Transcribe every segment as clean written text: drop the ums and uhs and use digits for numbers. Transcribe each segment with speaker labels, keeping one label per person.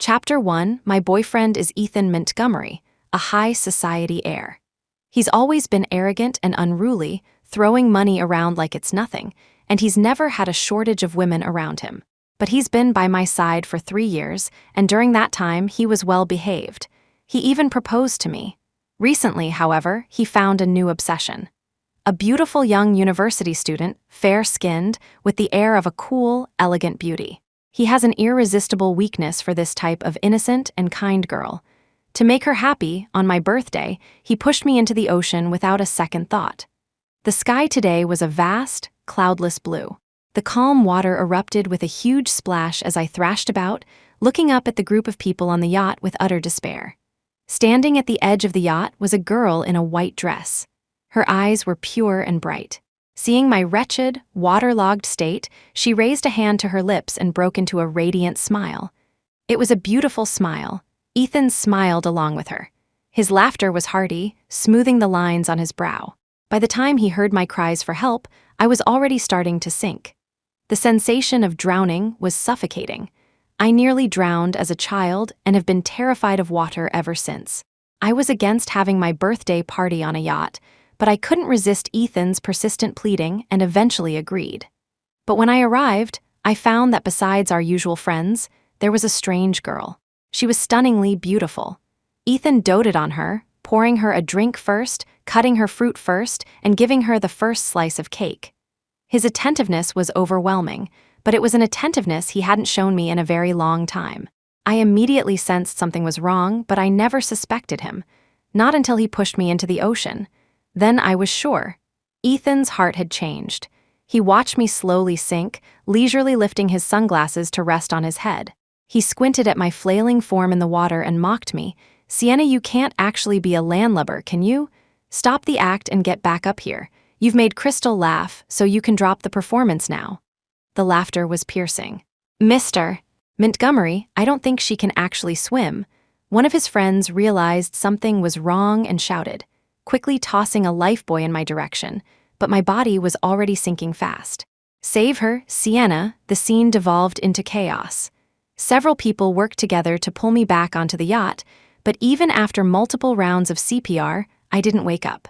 Speaker 1: Chapter 1. My boyfriend is Ethan Montgomery, a high society heir. He's always been arrogant and unruly, throwing money around like it's nothing, and he's never had a shortage of women around him. But he's been by my side for 3 years, and during that time he was well behaved. He even proposed to me. Recently, however, he found a new obsession. A beautiful young university student, fair-skinned, with the air of a cool, elegant beauty. He has an irresistible weakness for this type of innocent and kind girl. To make her happy, on my birthday, he pushed me into the ocean without a second thought. The sky today was a vast, cloudless blue. The calm water erupted with a huge splash as I thrashed about, looking up at the group of people on the yacht with utter despair. Standing at the edge of the yacht was a girl in a white dress. Her eyes were pure and bright. Seeing my wretched, waterlogged state, she raised a hand to her lips and broke into a radiant smile. It was a beautiful smile. Ethan smiled along with her. His laughter was hearty, smoothing the lines on his brow. By the time he heard my cries for help, I was already starting to sink. The sensation of drowning was suffocating. I nearly drowned as a child and have been terrified of water ever since. I was against having my birthday party on a yacht, but I couldn't resist Ethan's persistent pleading and eventually agreed. But when I arrived, I found that besides our usual friends, there was a strange girl. She was stunningly beautiful. Ethan doted on her, pouring her a drink first, cutting her fruit first, and giving her the first slice of cake. His attentiveness was overwhelming, but it was an attentiveness he hadn't shown me in a very long time. I immediately sensed something was wrong, but I never suspected him. Not until he pushed me into the ocean. Then I was sure. Ethan's heart had changed. He watched me slowly sink, leisurely lifting his sunglasses to rest on his head. He squinted at my flailing form in the water and mocked me. "Sienna, you can't actually be a landlubber, can you? Stop the act and get back up here. You've made Crystal laugh, so you can drop the performance now." The laughter was piercing. "Mr. Montgomery, I don't think she can actually swim." One of his friends realized something was wrong and shouted, quickly tossing a lifebuoy in my direction, but my body was already sinking fast. "Save her, Sienna." The scene devolved into chaos. Several people worked together to pull me back onto the yacht, but even after multiple rounds of CPR, I didn't wake up.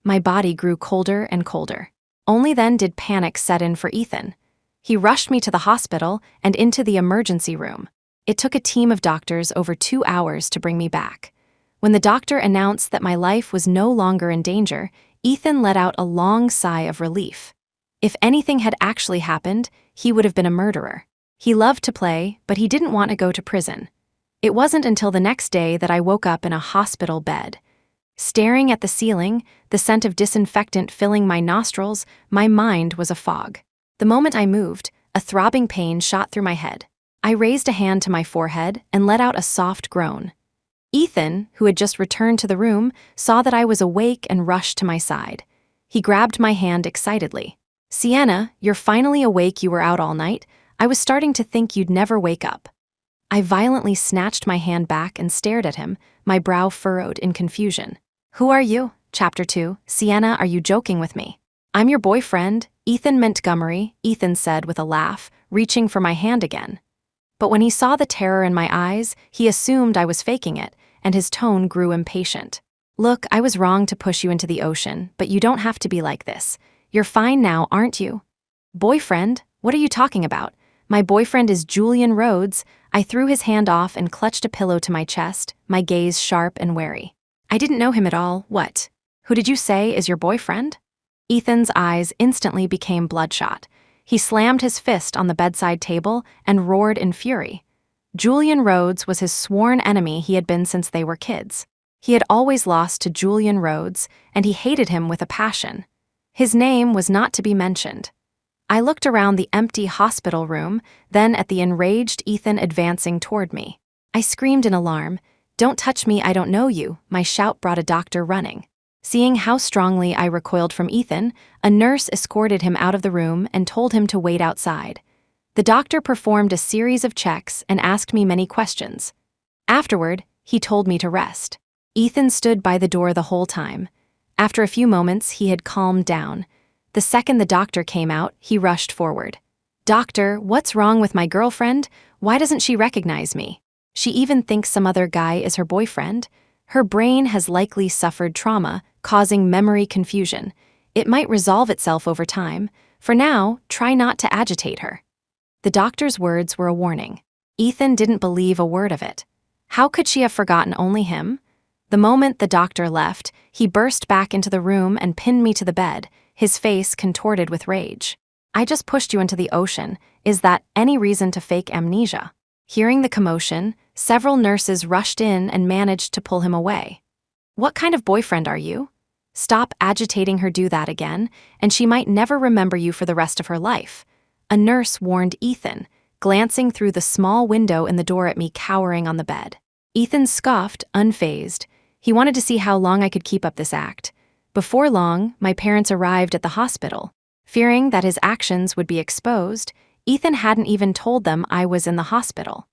Speaker 1: My body grew colder and colder. Only then did panic set in for Ethan. He rushed me to the hospital and into the emergency room. It took a team of doctors over 2 hours to bring me back. When the doctor announced that my life was no longer in danger, Ethan let out a long sigh of relief. If anything had actually happened, he would have been a murderer. He loved to play, but he didn't want to go to prison. It wasn't until the next day that I woke up in a hospital bed. Staring at the ceiling, the scent of disinfectant filling my nostrils, my mind was a fog. The moment I moved, a throbbing pain shot through my head. I raised a hand to my forehead and let out a soft groan. Ethan, who had just returned to the room, saw that I was awake and rushed to my side. He grabbed my hand excitedly. "Sienna, you're finally awake. You were out all night. I was starting to think you'd never wake up." I violently snatched my hand back and stared at him, my brow furrowed in confusion. "Who are you?" Chapter 2. "Sienna, are you joking with me?" "I'm your boyfriend, Ethan Montgomery," Ethan said with a laugh, reaching for my hand again. But when he saw the terror in my eyes, he assumed I was faking it, and his tone grew impatient. "Look, I was wrong to push you into the ocean, but you don't have to be like this. You're fine now, aren't you?" "Boyfriend? What are you talking about? My boyfriend is Julian Rhodes." I threw his hand off and clutched a pillow to my chest, my gaze sharp and wary. "I didn't know him at all. What? Who did you say is your boyfriend?" Ethan's eyes instantly became bloodshot. He slammed his fist on the bedside table and roared in fury. Julian Rhodes was his sworn enemy. He had been since they were kids. He had always lost to Julian Rhodes, and he hated him with a passion. His name was not to be mentioned. I looked around the empty hospital room, then at the enraged Ethan advancing toward me. I screamed in alarm, "Don't touch me, I don't know you." My shout brought a doctor running. Seeing how strongly I recoiled from Ethan, a nurse escorted him out of the room and told him to wait outside. The doctor performed a series of checks and asked me many questions. Afterward, he told me to rest. Ethan stood by the door the whole time. After a few moments, he had calmed down. The second the doctor came out, he rushed forward. "Doctor, what's wrong with my girlfriend? Why doesn't she recognize me?" She even thinks some other guy is her boyfriend. Her brain has likely suffered trauma, causing memory confusion. It might resolve itself over time. For now, try not to agitate her." The doctor's words were a warning. Ethan didn't believe a word of it. How could she have forgotten only him? The moment the doctor left, he burst back into the room and pinned me to the bed, his face contorted with rage. "I just pushed you into the ocean. Is that any reason to fake amnesia?" Hearing the commotion, several nurses rushed in and managed to pull him away. "What kind of boyfriend are you? Stop agitating her, do that again, and she might never remember you for the rest of her life." A nurse warned Ethan, glancing through the small window in the door at me cowering on the bed. Ethan scoffed, unfazed. He wanted to see how long I could keep up this act. Before long, my parents arrived at the hospital. Fearing that his actions would be exposed, Ethan hadn't even told them I was in the hospital.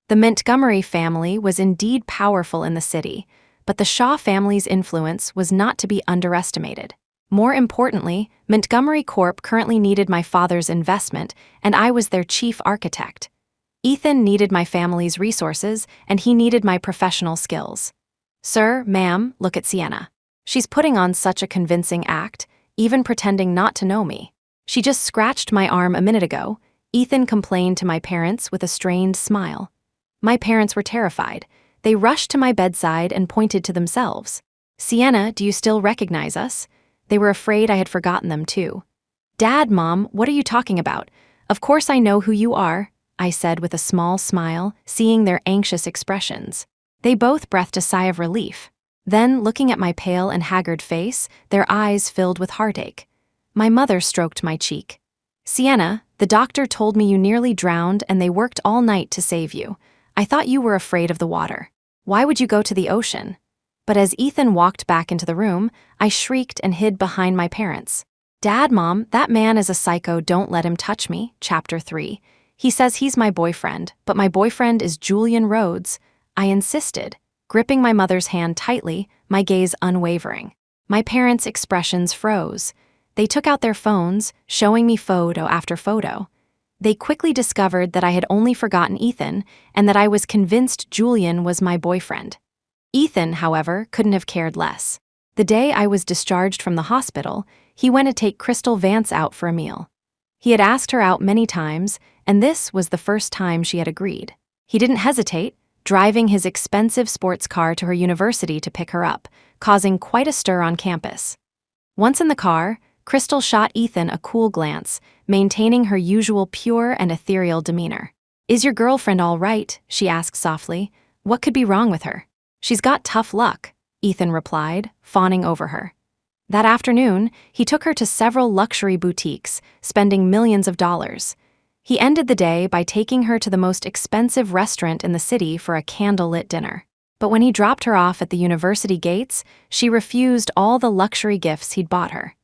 Speaker 1: The Montgomery family was indeed powerful in the city, but the Shaw family's influence was not to be underestimated. More importantly, Montgomery Corp currently needed my father's investment, and I was their chief architect. Ethan needed my family's resources, and he needed my professional skills. "Sir, ma'am, look at Sienna. She's putting on such a convincing act, even pretending not to know me. She just scratched my arm a minute ago," Ethan complained to my parents with a strained smile. My parents were terrified. They rushed to my bedside and pointed to themselves. "Sienna, do you still recognize us?" They were afraid I had forgotten them too. "Dad, Mom, what are you talking about? Of course I know who you are," I said with a small smile, seeing their anxious expressions. They both breathed a sigh of relief. Then, looking at my pale and haggard face, their eyes filled with heartache. My mother stroked my cheek. "Sienna, the doctor told me you nearly drowned and they worked all night to save you. I thought you were afraid of the water. Why would you go to the ocean?" But as Ethan walked back into the room, I shrieked and hid behind my parents. "Dad, Mom, that man is a psycho, don't let him touch me." Chapter 3. "He says he's my boyfriend, but my boyfriend is Julian Rhodes." I insisted, gripping my mother's hand tightly, my gaze unwavering. My parents' expressions froze. They took out their phones, showing me photo after photo. They quickly discovered that I had only forgotten Ethan and that I was convinced Julian was my boyfriend. Ethan, however, couldn't have cared less. The day I was discharged from the hospital, he went to take Crystal Vance out for a meal. He had asked her out many times, and this was the first time she had agreed. He didn't hesitate, driving his expensive sports car to her university to pick her up, causing quite a stir on campus. Once in the car, Crystal shot Ethan a cool glance, maintaining her usual pure and ethereal demeanor. "Is your girlfriend all right?" she asked softly. "What could be wrong with her?" "She's got tough luck," Ethan replied, fawning over her. That afternoon, he took her to several luxury boutiques, spending millions of dollars. He ended the day by taking her to the most expensive restaurant in the city for a candlelit dinner. But when he dropped her off at the university gates, she refused all the luxury gifts he'd bought her.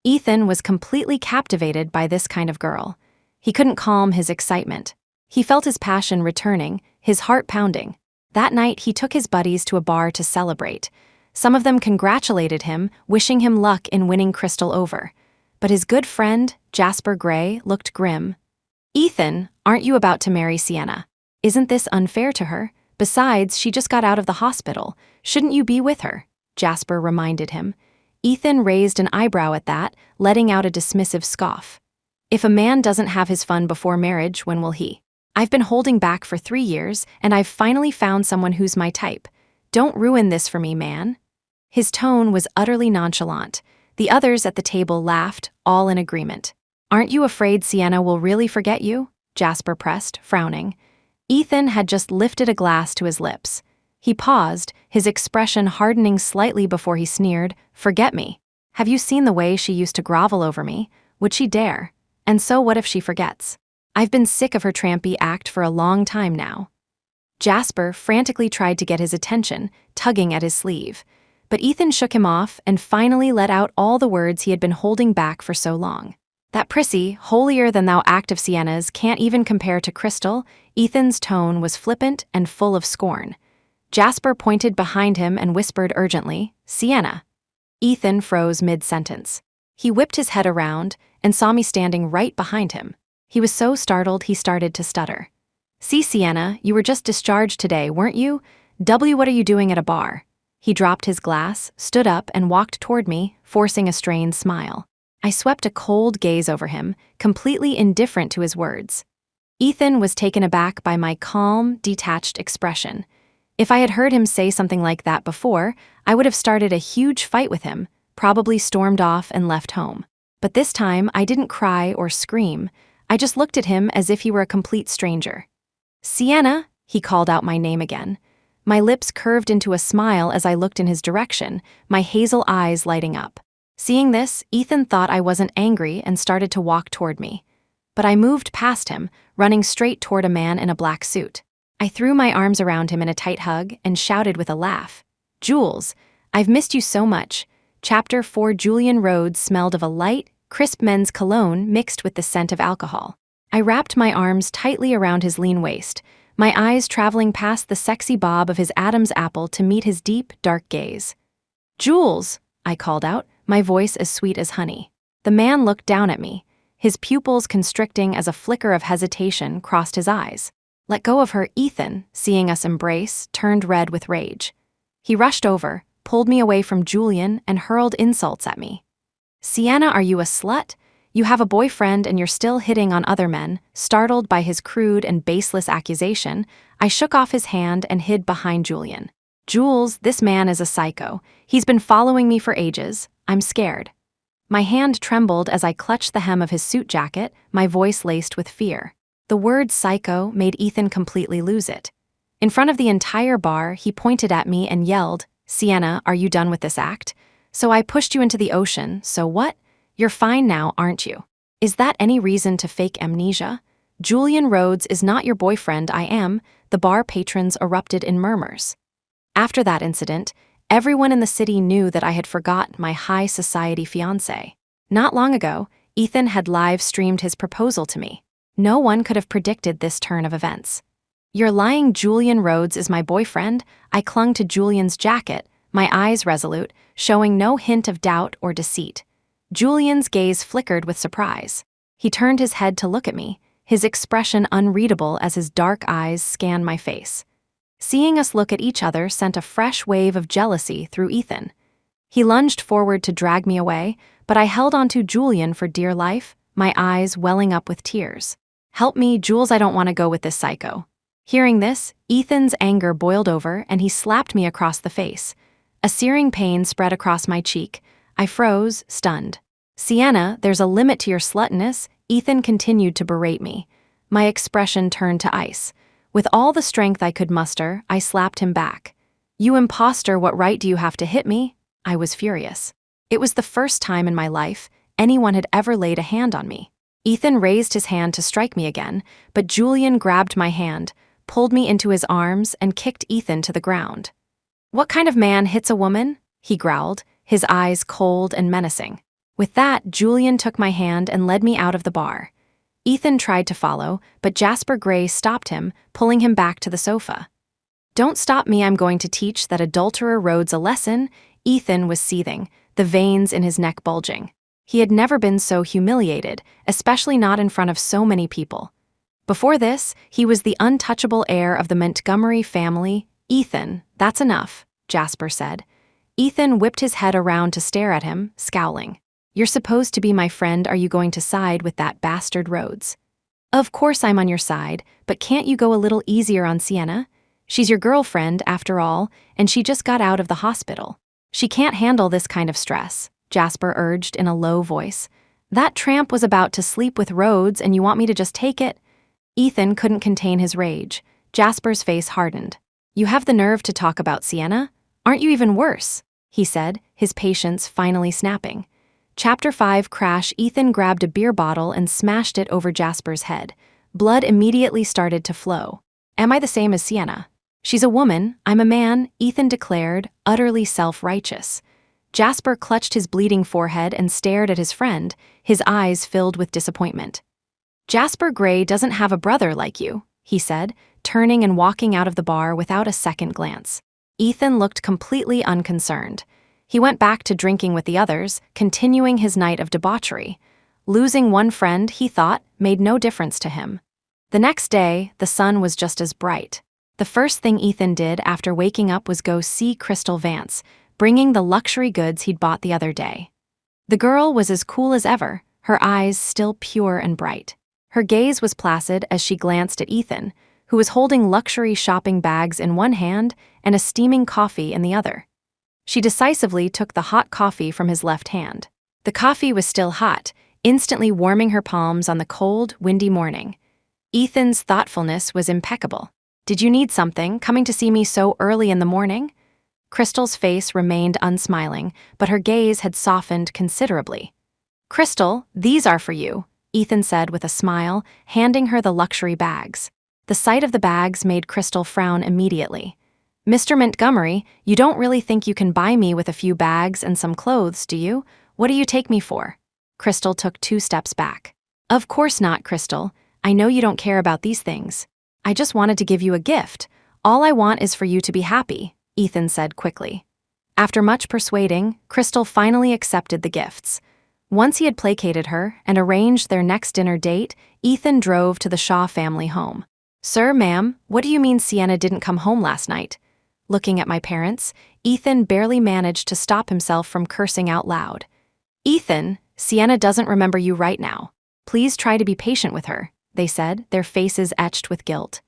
Speaker 1: Ethan was completely captivated by this kind of girl. He couldn't calm his excitement. He felt his passion returning, his heart pounding. That night, he took his buddies to a bar to celebrate. Some of them congratulated him, wishing him luck in winning Crystal over. But his good friend, Jasper Gray, looked grim. "Ethan, aren't you about to marry Sienna? Isn't this unfair to her? Besides, she just got out of the hospital. Shouldn't you be with her?" Jasper reminded him. Ethan raised an eyebrow at that, letting out a dismissive scoff. "If a man doesn't have his fun before marriage, when will he? I've been holding back for 3 years, and I've finally found someone who's my type. Don't ruin this for me, man." His tone was utterly nonchalant. The others at the table laughed, all in agreement. "Aren't you afraid Sienna will really forget you?" Jasper pressed, frowning. Ethan had just lifted a glass to his lips. He paused, his expression hardening slightly before he sneered, "Forget me. Have you seen the way she used to grovel over me? Would she dare? And so what if she forgets? I've been sick of her trampy act for a long time now." Jasper frantically tried to get his attention, tugging at his sleeve. But Ethan shook him off and finally let out all the words he had been holding back for so long. "That prissy, holier-than-thou act of Sienna's can't even compare to Crystal." Ethan's tone was flippant and full of scorn. Jasper pointed behind him and whispered urgently, "Sienna." Ethan froze mid-sentence. He whipped his head around and saw me standing right behind him. He was so startled he started to stutter. "See, Sienna, you were just discharged today, weren't you? What are you doing at a bar?" He dropped his glass, stood up, and walked toward me, forcing a strained smile. I swept a cold gaze over him, completely indifferent to his words. Ethan was taken aback by my calm, detached expression. If I had heard him say something like that before, I would have started a huge fight with him, probably stormed off and left home. But this time, I didn't cry or scream. I just looked at him as if he were a complete stranger. "Sienna," he called out my name again. My lips curved into a smile as I looked in his direction, my hazel eyes lighting up. Seeing this, Ethan thought I wasn't angry and started to walk toward me. But I moved past him, running straight toward a man in a black suit. I threw my arms around him in a tight hug and shouted with a laugh, "Jules, I've missed you so much." Chapter 4. Julian Rhodes smelled of a light, crisp men's cologne mixed with the scent of alcohol. I wrapped my arms tightly around his lean waist, my eyes traveling past the sexy bob of his Adam's apple to meet his deep, dark gaze. "Jules," I called out, my voice as sweet as honey. The man looked down at me, his pupils constricting as a flicker of hesitation crossed his eyes. "Let go of her," Ethan, seeing us embrace, turned red with rage. He rushed over, pulled me away from Julian, and hurled insults at me. "Sienna, are you a slut? You have a boyfriend and you're still hitting on other men." Startled by his crude and baseless accusation, I shook off his hand and hid behind Julian. "Jules, this man is a psycho. He's been following me for ages. I'm scared." My hand trembled as I clutched the hem of his suit jacket, my voice laced with fear. The word psycho made Ethan completely lose it. In front of the entire bar, he pointed at me and yelled, "Sienna, are you done with this act? So I pushed you into the ocean, so what? You're fine now, aren't you? Is that any reason to fake amnesia? Julian Rhodes is not your boyfriend, I am." The bar patrons erupted in murmurs. After that incident, everyone in the city knew that I had forgot my high society fiancé. Not long ago, Ethan had live-streamed his proposal to me. No one could have predicted this turn of events. "You're lying, Julian Rhodes is my boyfriend." I clung to Julian's jacket, my eyes resolute, showing no hint of doubt or deceit. Julian's gaze flickered with surprise. He turned his head to look at me, his expression unreadable as his dark eyes scanned my face. Seeing us look at each other sent a fresh wave of jealousy through Ethan. He lunged forward to drag me away, but I held onto Julian for dear life, my eyes welling up with tears. "Help me, Jules, I don't want to go with this psycho." Hearing this, Ethan's anger boiled over and he slapped me across the face. A searing pain spread across my cheek. I froze, stunned. "Sienna, there's a limit to your sluttiness," Ethan continued to berate me. My expression turned to ice. With all the strength I could muster, I slapped him back. "You imposter, what right do you have to hit me?" I was furious. It was the first time in my life anyone had ever laid a hand on me. Ethan raised his hand to strike me again, but Julian grabbed my hand, pulled me into his arms, and kicked Ethan to the ground. "What kind of man hits a woman?" he growled, his eyes cold and menacing. With that, Julian took my hand and led me out of the bar. Ethan tried to follow, but Jasper Gray stopped him, pulling him back to the sofa. "Don't stop me, I'm going to teach that adulterer Rhodes a lesson." Ethan was seething, the veins in his neck bulging. He had never been so humiliated, especially not in front of so many people. Before this, he was the untouchable heir of the Montgomery family. "Ethan, that's enough," Jasper said. Ethan whipped his head around to stare at him, scowling. "You're supposed to be my friend. Are you going to side with that bastard Rhodes?" "Of course I'm on your side, but can't you go a little easier on Sienna? She's your girlfriend, after all, and she just got out of the hospital. She can't handle this kind of stress," Jasper urged in a low voice. "That tramp was about to sleep with Rhodes and you want me to just take it?" Ethan couldn't contain his rage. Jasper's face hardened. "You have the nerve to talk about Sienna? Aren't you even worse?" he said, his patience finally snapping. Chapter 5. Crash. Ethan grabbed a beer bottle and smashed it over Jasper's head. Blood immediately started to flow. "Am I the same as Sienna?" "She's a woman, I'm a man," Ethan declared, utterly self-righteous. Jasper clutched his bleeding forehead and stared at his friend, his eyes filled with disappointment. "Jasper Gray doesn't have a brother like you," he said, turning and walking out of the bar without a second glance. Ethan looked completely unconcerned. He went back to drinking with the others, continuing his night of debauchery. Losing one friend, he thought, made no difference to him. The next day, the sun was just as bright. The first thing Ethan did after waking up was go see Crystal Vance, bringing the luxury goods he'd bought the other day. The girl was as cool as ever, her eyes still pure and bright. Her gaze was placid as she glanced at Ethan, who was holding luxury shopping bags in one hand and a steaming coffee in the other. She decisively took the hot coffee from his left hand. The coffee was still hot, instantly warming her palms on the cold, windy morning. Ethan's thoughtfulness was impeccable. "Did you need something, coming to see me so early in the morning?" Crystal's face remained unsmiling, but her gaze had softened considerably. "Crystal, these are for you," Ethan said with a smile, handing her the luxury bags. The sight of the bags made Crystal frown immediately. "Mr. Montgomery, you don't really think you can buy me with a few bags and some clothes, do you? What do you take me for?" Crystal took 2 steps back. "Of course not, Crystal. I know you don't care about these things. I just wanted to give you a gift. All I want is for you to be happy," Ethan said quickly. After much persuading, Crystal finally accepted the gifts. Once he had placated her and arranged their next dinner date, Ethan drove to the Shaw family home. "Sir, ma'am, what do you mean Sienna didn't come home last night?" Looking at my parents, Ethan barely managed to stop himself from cursing out loud. "Ethan, Sienna doesn't remember you right now. Please try to be patient with her," they said, their faces etched with guilt.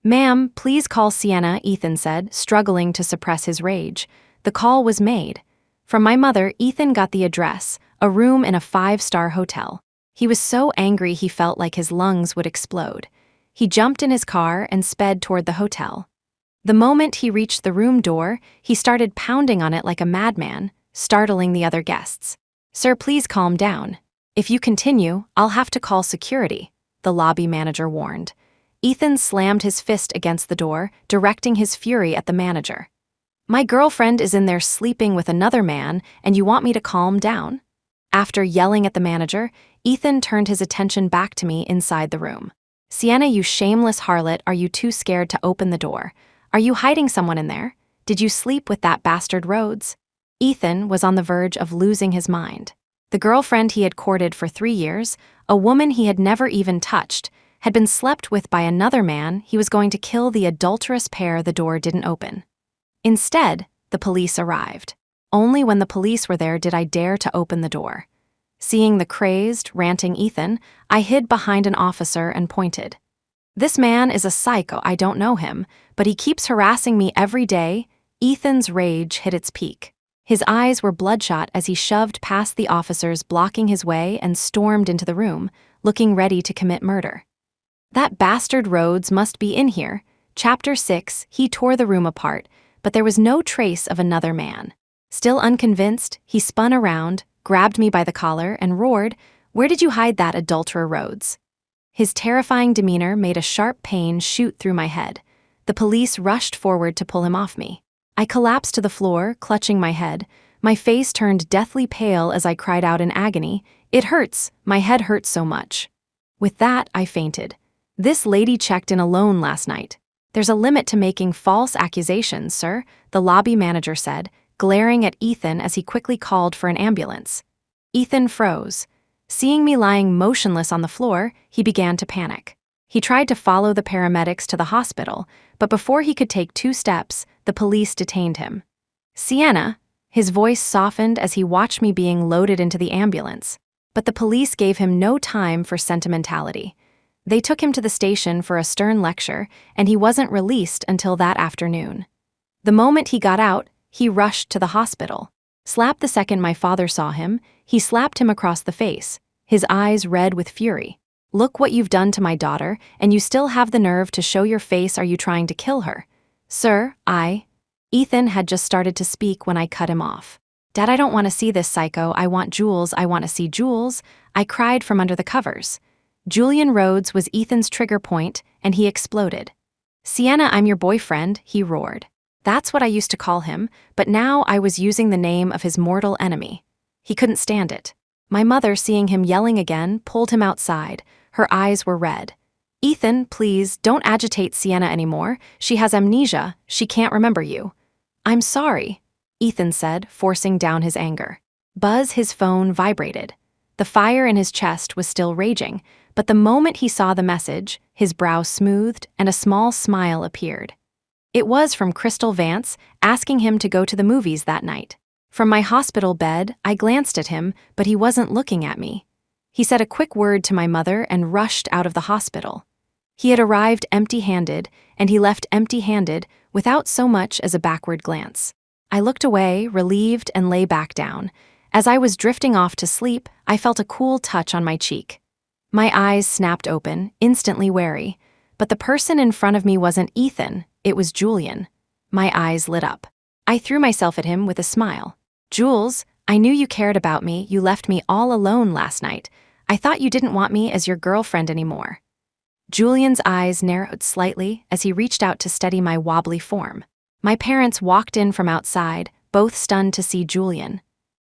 Speaker 1: "Ma'am, please call Sienna," Ethan said, struggling to suppress his rage. The call was made. From my mother, Ethan got the address, a room in a 5-star hotel. He was so angry he felt like his lungs would explode. He jumped in his car and sped toward the hotel. The moment he reached the room door, he started pounding on it like a madman, startling the other guests. "Sir, please calm down. If you continue, I'll have to call security," the lobby manager warned. Ethan slammed his fist against the door, directing his fury at the manager. "My girlfriend is in there sleeping with another man, and you want me to calm down?" After yelling at the manager, Ethan turned his attention back to me inside the room. "Sienna, you shameless harlot, are you too scared to open the door? Are you hiding someone in there? Did you sleep with that bastard Rhodes?" Ethan was on the verge of losing his mind. The girlfriend he had courted for 3 years, a woman he had never even touched, had been slept with by another man. He was going to kill the adulterous pair the door didn't open. Instead, the police arrived. Only when the police were there did I dare to open the door. Seeing the crazed, ranting Ethan, I hid behind an officer and pointed. "This man is a psycho. I don't know him, but he keeps harassing me every day." Ethan's rage hit its peak. His eyes were bloodshot as he shoved past the officers blocking his way and stormed into the room, looking ready to commit murder. "That bastard Rhodes must be in here." Chapter 6, he tore the room apart, but there was no trace of another man. Still unconvinced, he spun around, grabbed me by the collar, and roared, "Where did you hide that adulterer Rhodes?" His terrifying demeanor made a sharp pain shoot through my head. The police rushed forward to pull him off me. I collapsed to the floor, clutching my head. My face turned deathly pale as I cried out in agony, "It hurts, my head hurts so much." With that, I fainted. "This lady checked in alone last night." "There's a limit to making false accusations, sir," the lobby manager said, glaring at Ethan as he quickly called for an ambulance. Ethan froze. Seeing me lying motionless on the floor, he began to panic. He tried to follow the paramedics to the hospital, but before he could take 2 steps, the police detained him. "Sienna," his voice softened as he watched me being loaded into the ambulance. But the police gave him no time for sentimentality. They took him to the station for a stern lecture, and he wasn't released until that afternoon. The moment he got out, he rushed to the hospital. Slap the second my father saw him, he slapped him across the face, his eyes red with fury. "Look what you've done to my daughter, and you still have the nerve to show your face. Are you trying to kill her?" "Sir, Ethan had just started to speak when I cut him off. "Dad, I don't want to see this psycho. I want Jules. I want to see Jules," I cried from under the covers. Julian Rhodes was Ethan's trigger point, and he exploded. "Sienna, I'm your boyfriend," he roared. That's what I used to call him, but now I was using the name of his mortal enemy. He couldn't stand it. My mother, seeing him yelling again, pulled him outside. Her eyes were red. "Ethan, please, don't agitate Sienna anymore. She has amnesia. She can't remember you." "I'm sorry," Ethan said, forcing down his anger. His phone vibrated. The fire in his chest was still raging, but the moment he saw the message, his brow smoothed and a small smile appeared. It was from Crystal Vance, asking him to go to the movies that night. From my hospital bed, I glanced at him, but he wasn't looking at me. He said a quick word to my mother and rushed out of the hospital. He had arrived empty-handed, and he left empty-handed without so much as a backward glance. I looked away, relieved, and lay back down. As I was drifting off to sleep, I felt a cool touch on my cheek. My eyes snapped open, instantly wary. But the person in front of me wasn't Ethan, it was Julian. My eyes lit up. I threw myself at him with a smile. "Jules, I knew you cared about me. You left me all alone last night. I thought you didn't want me as your girlfriend anymore." Julian's eyes narrowed slightly as he reached out to steady my wobbly form. My parents walked in from outside, both stunned to see Julian.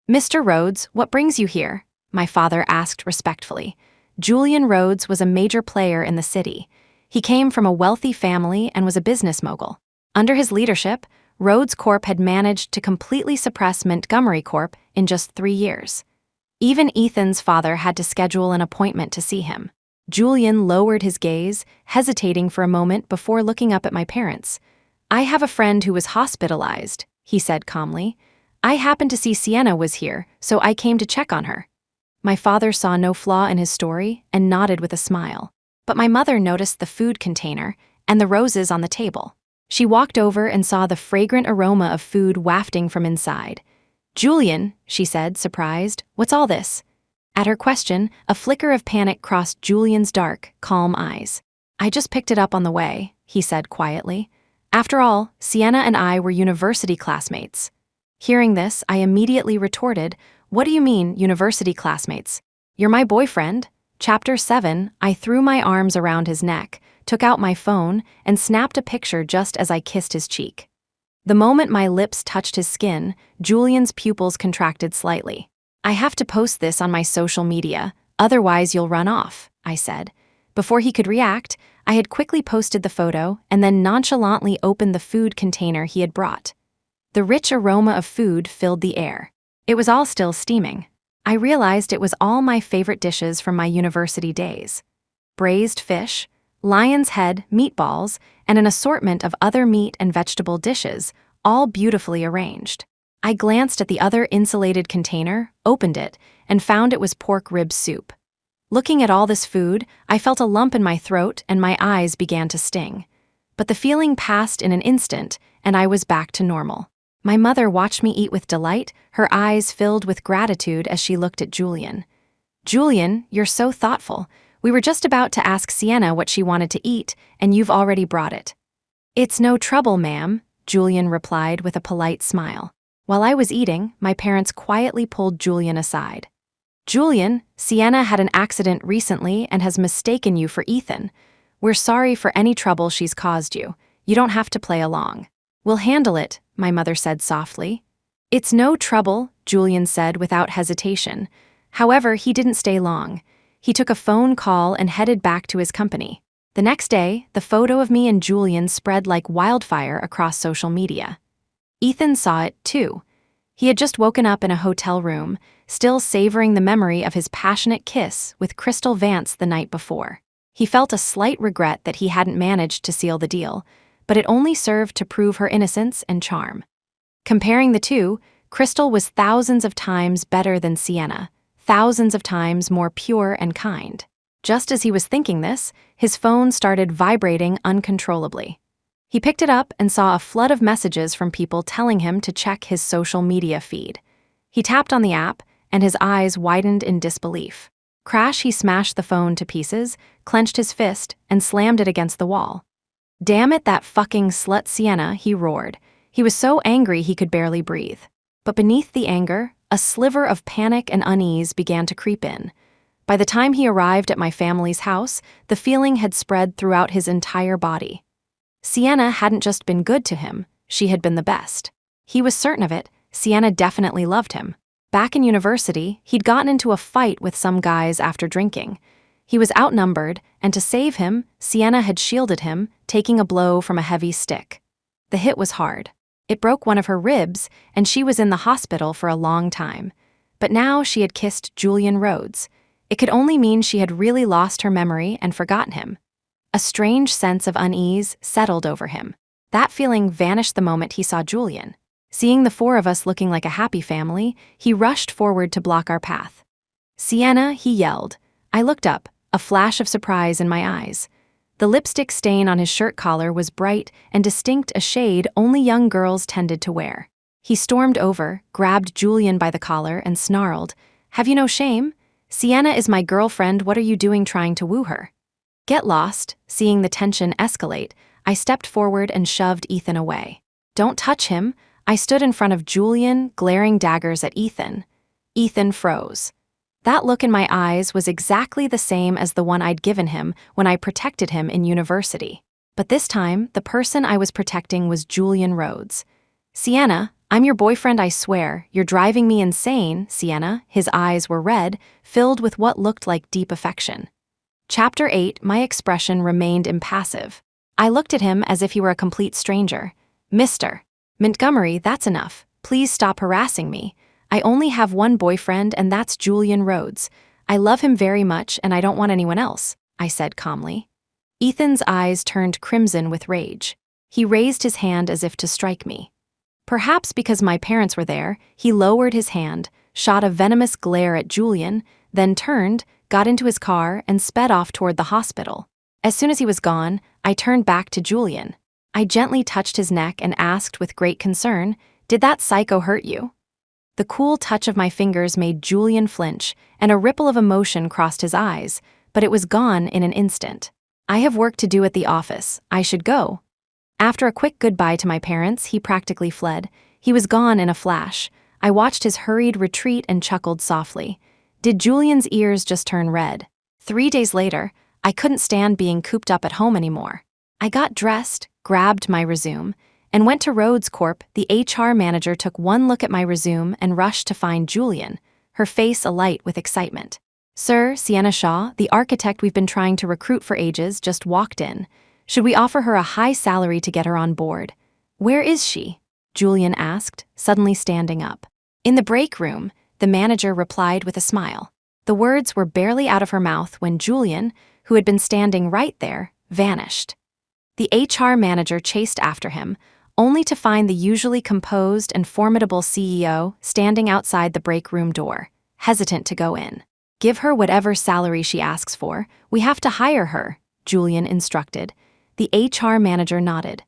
Speaker 1: "Mr. Rhodes, what brings you here?" my father asked respectfully. Julian Rhodes was a major player in the city. He came from a wealthy family and was a business mogul. Under his leadership, Rhodes Corp had managed to completely suppress Montgomery Corp in just 3 years. Even Ethan's father had to schedule an appointment to see him. Julian lowered his gaze, hesitating for a moment before looking up at my parents. "I have a friend who was hospitalized," he said calmly. "I happened to see Sienna was here, so I came to check on her." My father saw no flaw in his story and nodded with a smile. But my mother noticed the food container and the roses on the table. She walked over and saw the fragrant aroma of food wafting from inside. "Julian," she said, surprised, "what's all this?" At her question, a flicker of panic crossed Julian's dark, calm eyes. "I just picked it up on the way," he said quietly. "After all, Sienna and I were university classmates." Hearing this, I immediately retorted, "What do you mean, university classmates? You're my boyfriend." Chapter 7, I threw my arms around his neck, took out my phone, and snapped a picture just as I kissed his cheek. The moment my lips touched his skin, Julian's pupils contracted slightly. "I have to post this on my social media, otherwise you'll run off," I said. Before he could react, I had quickly posted the photo and then nonchalantly opened the food container he had brought. The rich aroma of food filled the air. It was all still steaming. I realized it was all my favorite dishes from my university days. Braised fish, lion's head, meatballs, and an assortment of other meat and vegetable dishes, all beautifully arranged. I glanced at the other insulated container, opened it, and found it was pork rib soup. Looking at all this food, I felt a lump in my throat and my eyes began to sting. But the feeling passed in an instant, and I was back to normal. My mother watched me eat with delight, her eyes filled with gratitude as she looked at Julian. "Julian, you're so thoughtful. We were just about to ask Sienna what she wanted to eat, and you've already brought it." "It's no trouble, ma'am," Julian replied with a polite smile. While I was eating, my parents quietly pulled Julian aside. "Julian, Sienna had an accident recently and has mistaken you for Ethan. We're sorry for any trouble she's caused you. You don't have to play along." "We'll handle it," my mother said softly. "It's no trouble," Julian said without hesitation. However, he didn't stay long. He took a phone call and headed back to his company. The next day, the photo of me and Julian spread like wildfire across social media. Ethan saw it, too. He had just woken up in a hotel room, still savoring the memory of his passionate kiss with Crystal Vance the night before. He felt a slight regret that he hadn't managed to seal the deal, but it only served to prove her innocence and charm. Comparing the two, Crystal was thousands of times better than Sienna, thousands of times more pure and kind. Just as he was thinking this, his phone started vibrating uncontrollably. He picked it up and saw a flood of messages from people telling him to check his social media feed. He tapped on the app, and his eyes widened in disbelief. Crash, he smashed the phone to pieces, clenched his fist, and slammed it against the wall. "Damn it, that fucking slut Sienna," he roared. He was so angry he could barely breathe. But beneath the anger, a sliver of panic and unease began to creep in. By the time he arrived at my family's house, the feeling had spread throughout his entire body. Sienna hadn't just been good to him, she had been the best. He was certain of it, Sienna definitely loved him. Back in university, he'd gotten into a fight with some guys after drinking. He was outnumbered, and to save him, Sienna had shielded him, taking a blow from a heavy stick. The hit was hard. It broke one of her ribs, and she was in the hospital for a long time. But now she had kissed Julian Rhodes. It could only mean she had really lost her memory and forgotten him. A strange sense of unease settled over him. That feeling vanished the moment he saw Julian. Seeing the four of us looking like a happy family, he rushed forward to block our path. "Sienna," he yelled. I looked up, a flash of surprise in my eyes. The lipstick stain on his shirt collar was bright and distinct, a shade only young girls tended to wear. He stormed over, grabbed Julian by the collar, and snarled, "Have you no shame? Sienna is my girlfriend. What are you doing trying to woo her?" Get lost. Seeing the tension escalate, I stepped forward and shoved Ethan away. "Don't touch him." I stood in front of Julian, glaring daggers at Ethan. Ethan froze. That look in my eyes was exactly the same as the one I'd given him when I protected him in university. But this time, the person I was protecting was Julian Rhodes. "Sienna, I'm your boyfriend, I swear. You're driving me insane, Sienna." His eyes were red, filled with what looked like deep affection. Chapter 8, my expression remained impassive. I looked at him as if he were a complete stranger. "Mr. Montgomery, that's enough. Please stop harassing me. I only have one boyfriend, and that's Julian Rhodes. I love him very much, and I don't want anyone else," I said calmly. Ethan's eyes turned crimson with rage. He raised his hand as if to strike me. Perhaps because my parents were there, he lowered his hand, shot a venomous glare at Julian, then turned, got into his car, and sped off toward the hospital. As soon as he was gone, I turned back to Julian. I gently touched his neck and asked with great concern, "Did that psycho hurt you?" The cool touch of my fingers made Julian flinch, and a ripple of emotion crossed his eyes, but it was gone in an instant. "I have work to do at the office. I should go." After a quick goodbye to my parents, he practically fled. He was gone in a flash. I watched his hurried retreat and chuckled softly. Did Julian's ears just turn red? 3 days later, I couldn't stand being cooped up at home anymore. I got dressed, grabbed my resume, and went to Rhodes Corp. The HR manager took one look at my resume and rushed to find Julian, her face alight with excitement. "Sir, Sienna Shaw, the architect we've been trying to recruit for ages, just walked in. Should we offer her a high salary to get her on board?" "Where is she?" Julian asked, suddenly standing up. "In the break room," the manager replied with a smile. The words were barely out of her mouth when Julian, who had been standing right there, vanished. The HR manager chased after him, only to find the usually composed and formidable CEO standing outside the break room door, hesitant to go in. "Give her whatever salary she asks for. We have to hire her," Julian instructed. The HR manager nodded.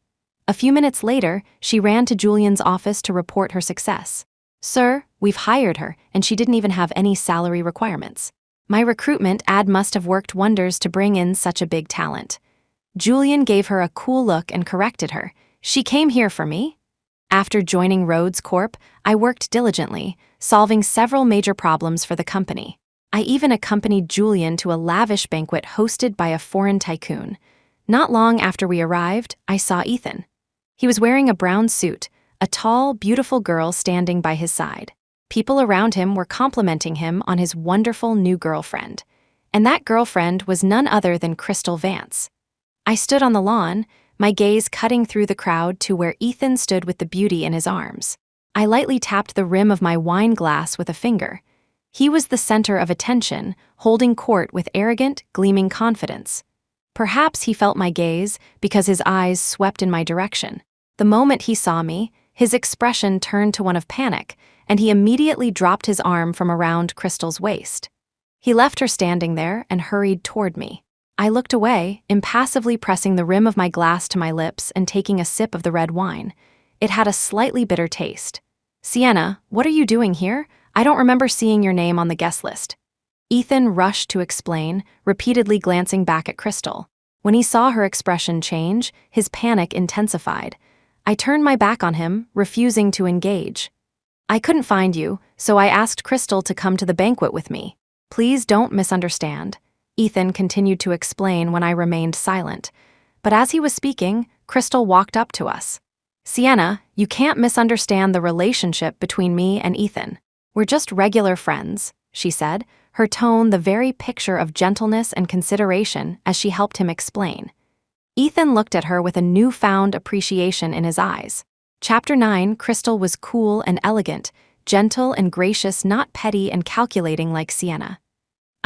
Speaker 1: A few minutes later, she ran to Julian's office to report her success. "Sir, we've hired her, and she didn't even have any salary requirements. My recruitment ad must have worked wonders to bring in such a big talent." Julian gave her a cool look and corrected her. "She came here for me." After joining Rhodes Corp., I worked diligently, solving several major problems for the company. I even accompanied Julian to a lavish banquet hosted by a foreign tycoon. Not long after we arrived, I saw Ethan. He was wearing a brown suit, a tall, beautiful girl standing by his side. People around him were complimenting him on his wonderful new girlfriend. And that girlfriend was none other than Crystal Vance. I stood on the lawn, my gaze cutting through the crowd to where Ethan stood with the beauty in his arms. I lightly tapped the rim of my wine glass with a finger. He was the center of attention, holding court with arrogant, gleaming confidence. Perhaps he felt my gaze because his eyes swept in my direction. The moment he saw me, his expression turned to one of panic, and he immediately dropped his arm from around Crystal's waist. He left her standing there and hurried toward me. I looked away, impassively pressing the rim of my glass to my lips and taking a sip of the red wine. It had a slightly bitter taste. "Sienna, what are you doing here? I don't remember seeing your name on the guest list." Ethan rushed to explain, repeatedly glancing back at Crystal. When he saw her expression change, his panic intensified. I turned my back on him, refusing to engage. "I couldn't find you, so I asked Crystal to come to the banquet with me. Please don't misunderstand." Ethan continued to explain when I remained silent. But as he was speaking, Crystal walked up to us. "Sienna, you can't misunderstand the relationship between me and Ethan. We're just regular friends," she said, her tone the very picture of gentleness and consideration as she helped him explain. Ethan looked at her with a newfound appreciation in his eyes. Chapter 9, Crystal was cool and elegant, gentle and gracious, not petty and calculating like Sienna.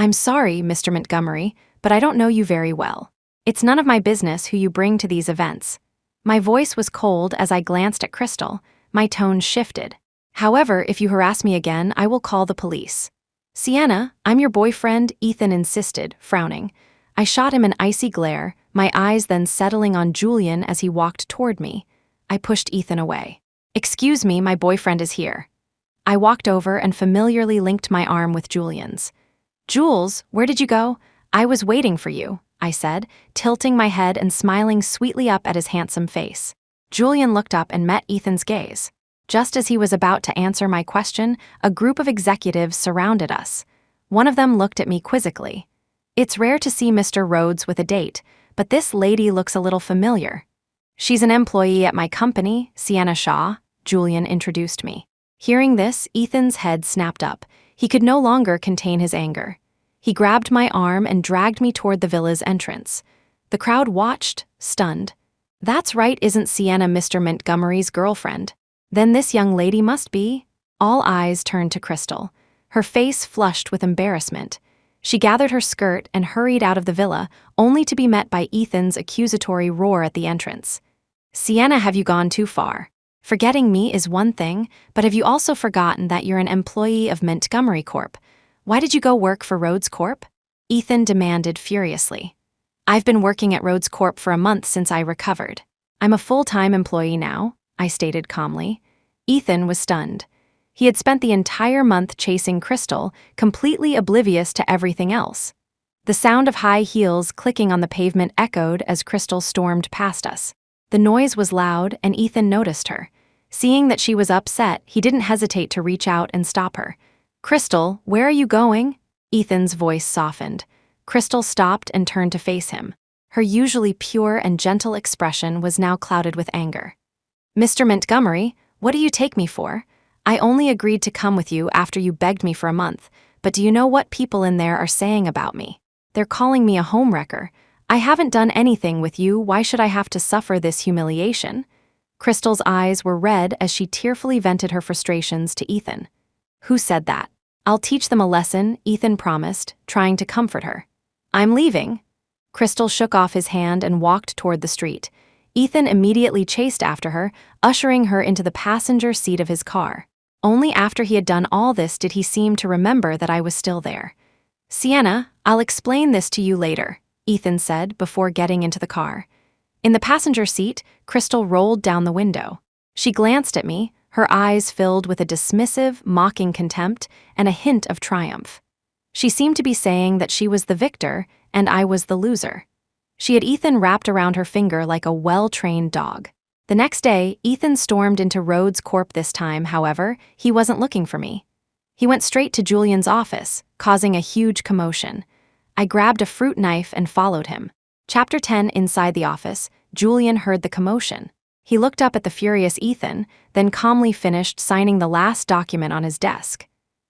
Speaker 1: I'm sorry, Mr. Montgomery, but I don't know you very well. It's none of my business who you bring to these events. My voice was cold as I glanced at Crystal. My tone shifted. However, if you harass me again, I will call the police. Sienna, I'm your boyfriend, Ethan insisted, frowning. I shot him an icy glare, my eyes then settling on Julian as he walked toward me. I pushed Ethan away. Excuse me, my boyfriend is here. I walked over and familiarly linked my arm with Julian's. Jules, where did you go? I was waiting for you, I said, tilting my head and smiling sweetly up at his handsome face. Julian looked up and met Ethan's gaze. Just as he was about to answer my question, a group of executives surrounded us. One of them looked at me quizzically. It's rare to see Mr. Rhodes with a date, but this lady looks a little familiar. She's an employee at my company, Sienna Shaw, Julian introduced me. Hearing this, Ethan's head snapped up. He could no longer contain his anger. He grabbed my arm and dragged me toward the villa's entrance. The crowd watched, stunned. That's right, isn't Sienna Mr. Montgomery's girlfriend? Then this young lady must be. All eyes turned to Crystal. Her face flushed with embarrassment. She gathered her skirt and hurried out of the villa, only to be met by Ethan's accusatory roar at the entrance. Sienna, have you gone too far? Forgetting me is one thing, but have you also forgotten that you're an employee of Montgomery Corp? Why did you go work for Rhodes Corp? Ethan demanded furiously. I've been working at Rhodes Corp for a month since I recovered. I'm a full-time employee now, I stated calmly. Ethan was stunned. He had spent the entire month chasing Crystal, completely oblivious to everything else. The sound of high heels clicking on the pavement echoed as Crystal stormed past us. The noise was loud, and Ethan noticed her. Seeing that she was upset, he didn't hesitate to reach out and stop her. Crystal, where are you going? Ethan's voice softened. Crystal stopped and turned to face him. Her usually pure and gentle expression was now clouded with anger. Mr. Montgomery, what do you take me for? I only agreed to come with you after you begged me for a month, but do you know what people in there are saying about me? They're calling me a homewrecker. I haven't done anything with you, why should I have to suffer this humiliation? Crystal's eyes were red as she tearfully vented her frustrations to Ethan. Who said that? I'll teach them a lesson, Ethan promised, trying to comfort her. I'm leaving. Crystal shook off his hand and walked toward the street. Ethan immediately chased after her, ushering her into the passenger seat of his car. Only after he had done all this did he seem to remember that I was still there. Sienna, I'll explain this to you later, Ethan said before getting into the car. In the passenger seat, Crystal rolled down the window. She glanced at me, her eyes filled with a dismissive, mocking contempt and a hint of triumph. She seemed to be saying that she was the victor and I was the loser. She had Ethan wrapped around her finger like a well-trained dog. The next day, Ethan stormed into Rhodes Corp. This time, however, he wasn't looking for me. He went straight to Julian's office, causing a huge commotion. I grabbed a fruit knife and followed him. Chapter 10. Inside the office, Julian heard the commotion. He looked up at the furious Ethan, then calmly finished signing the last document on his desk.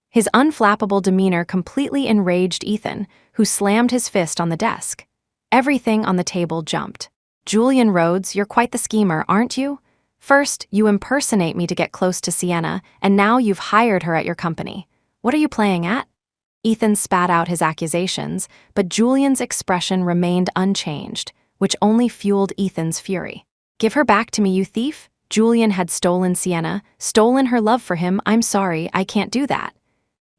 Speaker 1: His unflappable demeanor completely enraged Ethan, who slammed his fist on the desk. Everything on the table jumped. Julian Rhodes, you're quite the schemer, aren't you? First, you impersonate me to get close to Sienna, and now you've hired her at your company. What are you playing at? Ethan spat out his accusations, but Julian's expression remained unchanged, which only fueled Ethan's fury. Give her back to me, you thief! Julian had stolen Sienna, stolen her love for him. I'm sorry, I can't do that.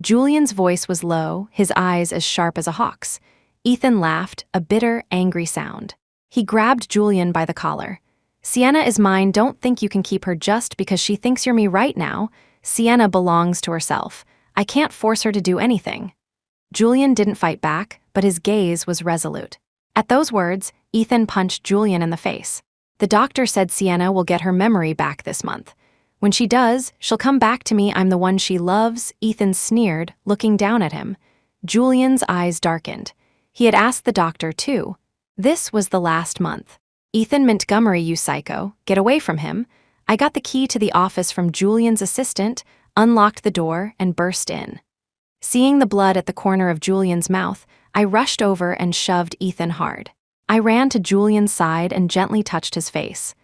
Speaker 1: Julian's voice was low, his eyes as sharp as a hawk's. Ethan laughed, a bitter, angry sound. He grabbed Julian by the collar. Sienna is mine, don't think you can keep her just because she thinks you're me right now. Sienna belongs to herself. I can't force her to do anything. Julian didn't fight back, but his gaze was resolute. At those words, Ethan punched Julian in the face. The doctor said Sienna will get her memory back this month. When she does, she'll come back to me, I'm the one she loves, Ethan sneered, looking down at him. Julian's eyes darkened. He had asked the doctor too. This was the last month. Ethan Montgomery, you psycho, get away from him. I got the key to the office from Julian's assistant, unlocked the door, and burst in. Seeing the blood at the corner of Julian's mouth, I rushed over and shoved Ethan hard. I ran to Julian's side and gently touched his face.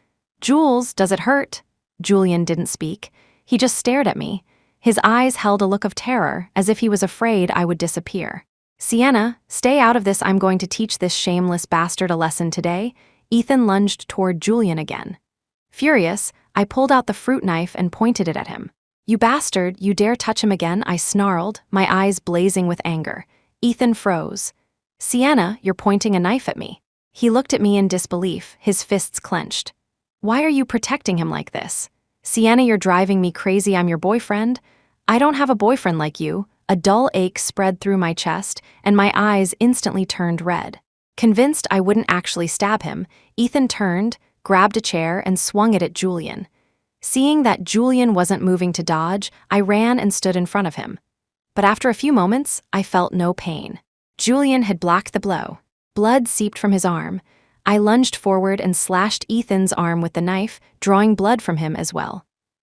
Speaker 1: Jules, does it hurt? Julian didn't speak. He just stared at me. His eyes held a look of terror, as if he was afraid I would disappear. Sienna, stay out of this. I'm going to teach this shameless bastard a lesson today. Ethan lunged toward Julian again. Furious, I pulled out the fruit knife and pointed it at him. You bastard, you dare touch him again, I snarled, my eyes blazing with anger. Ethan froze. Sienna, you're pointing a knife at me. He looked at me in disbelief, his fists clenched. Why are you protecting him like this? Sienna, you're driving me crazy. I'm your boyfriend. I don't have a boyfriend like you. A dull ache spread through my chest, and my eyes instantly turned red. Convinced I wouldn't actually stab him, Ethan turned, grabbed a chair, and swung it at Julian. Seeing that Julian wasn't moving to dodge, I ran and stood in front of him. But after a few moments, I felt no pain. Julian had blocked the blow. Blood seeped from his arm. I lunged forward and slashed Ethan's arm with the knife, drawing blood from him as well.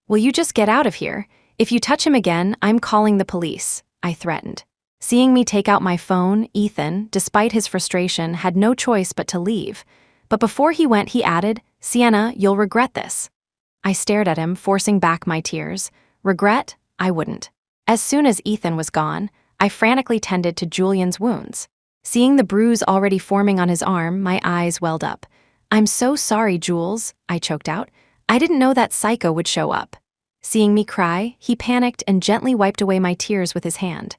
Speaker 1: Will you just get out of here? If you touch him again, I'm calling the police, I threatened. Seeing me take out my phone, Ethan, despite his frustration, had no choice but to leave. But before he went, he added, Sienna, you'll regret this. I stared at him, forcing back my tears. Regret? I wouldn't. As soon as Ethan was gone, I frantically tended to Julian's wounds. Seeing the bruise already forming on his arm, my eyes welled up. I'm so sorry, Jules, I choked out. I didn't know that psycho would show up. Seeing me cry, he panicked and gently wiped away my tears with his hand.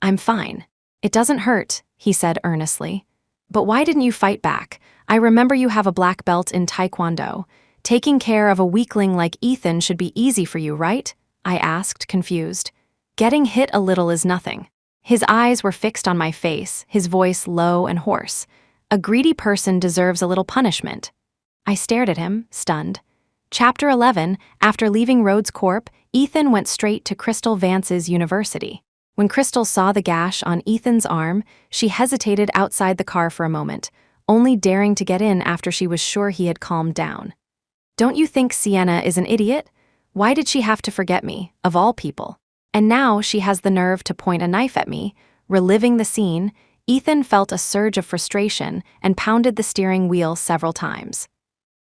Speaker 1: I'm fine. It doesn't hurt, he said earnestly. But why didn't you fight back? I remember you have a black belt in Taekwondo. Taking care of a weakling like Ethan should be easy for you, right? I asked, confused. Getting hit a little is nothing. His eyes were fixed on my face, his voice low and hoarse. A greedy person deserves a little punishment. I stared at him, stunned. Chapter 11, after leaving Rhodes Corp., Ethan went straight to Crystal Vance's university. When Crystal saw the gash on Ethan's arm, she hesitated outside the car for a moment, only daring to get in after she was sure he had calmed down. Don't you think Sienna is an idiot? Why did she have to forget me, of all people? And now she has the nerve to point a knife at me. Reliving the scene, Ethan felt a surge of frustration and pounded the steering wheel several times.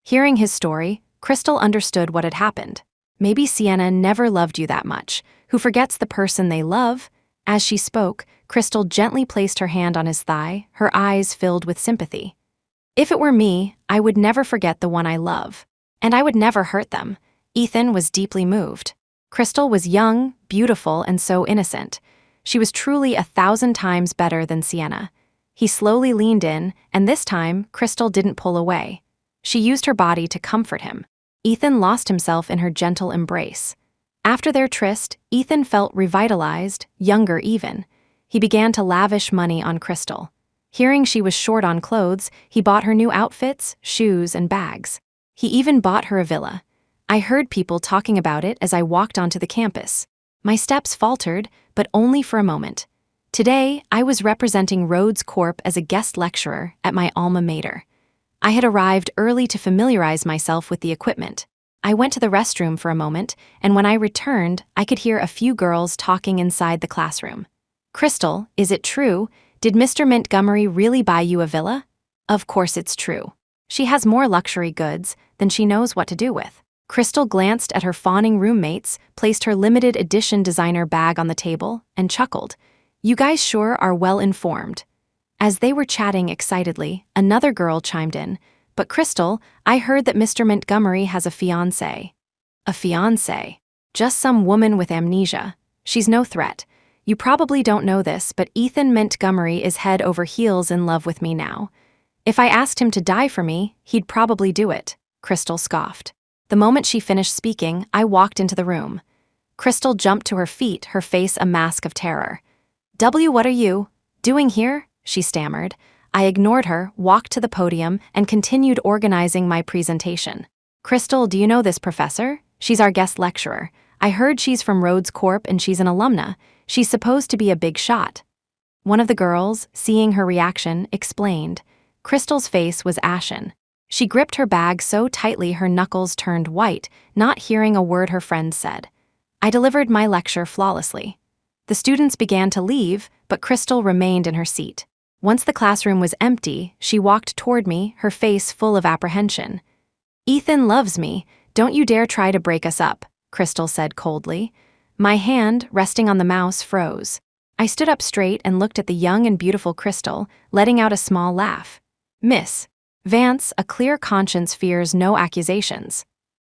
Speaker 1: Hearing his story, Crystal understood what had happened. Maybe Sienna never loved you that much, who forgets the person they love. As she spoke, Crystal gently placed her hand on his thigh, her eyes filled with sympathy. If it were me, I would never forget the one I love. And I would never hurt them. Ethan was deeply moved. Crystal was young, beautiful, and so innocent. She was truly 1,000 times better than Sienna. He slowly leaned in, and this time, Crystal didn't pull away. She used her body to comfort him. Ethan lost himself in her gentle embrace. After their tryst, Ethan felt revitalized, younger even. He began to lavish money on Crystal. Hearing she was short on clothes, he bought her new outfits, shoes, and bags. He even bought her a villa. I heard people talking about it as I walked onto the campus. My steps faltered, but only for a moment. Today, I was representing Rhodes Corp as a guest lecturer at my alma mater. I had arrived early to familiarize myself with the equipment. I went to the restroom for a moment, and when I returned, I could hear a few girls talking inside the classroom. Crystal, is it true? Did Mr. Montgomery really buy you a villa? Of course it's true. She has more luxury goods than she knows what to do with. Crystal glanced at her fawning roommates, placed her limited edition designer bag on the table, and chuckled. You guys sure are well informed. As they were chatting excitedly, another girl chimed in. But Crystal, I heard that Mr. Montgomery has a fiancé. A fiancé? Just some woman with amnesia. She's no threat. You probably don't know this, but Ethan Montgomery is head over heels in love with me now. If I asked him to die for me, he'd probably do it, Crystal scoffed. The moment she finished speaking, I walked into the room. Crystal jumped to her feet, her face a mask of terror. What are you doing here? She stammered. I ignored her, walked to the podium, and continued organizing my presentation. Crystal, do you know this professor? She's our guest lecturer. I heard she's from Rhodes Corp and she's an alumna. She's supposed to be a big shot. One of the girls, seeing her reaction, explained. Crystal's face was ashen. She gripped her bag so tightly her knuckles turned white, not hearing a word her friend said. I delivered my lecture flawlessly. The students began to leave, but Crystal remained in her seat. Once the classroom was empty, she walked toward me, her face full of apprehension. Ethan loves me. Don't you dare try to break us up, Crystal said coldly. My hand, resting on the mouse, froze. I stood up straight and looked at the young and beautiful Crystal, letting out a small laugh. Miss Vance, a clear conscience fears no accusations.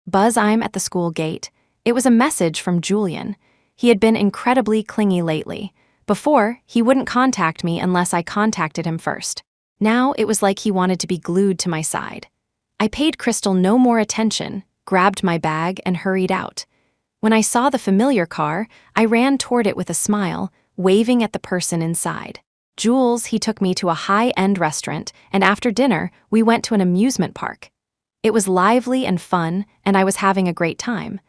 Speaker 1: Buzz, I'm at the school gate. It was a message from Julian. He had been incredibly clingy lately. Before, he wouldn't contact me unless I contacted him first. Now it was like he wanted to be glued to my side. I paid Crystal no more attention, grabbed my bag, and hurried out. When I saw the familiar car, I ran toward it with a smile, waving at the person inside. Jules, he took me to a high-end restaurant, and after dinner, we went to an amusement park. It was lively and fun, and I was having a great time.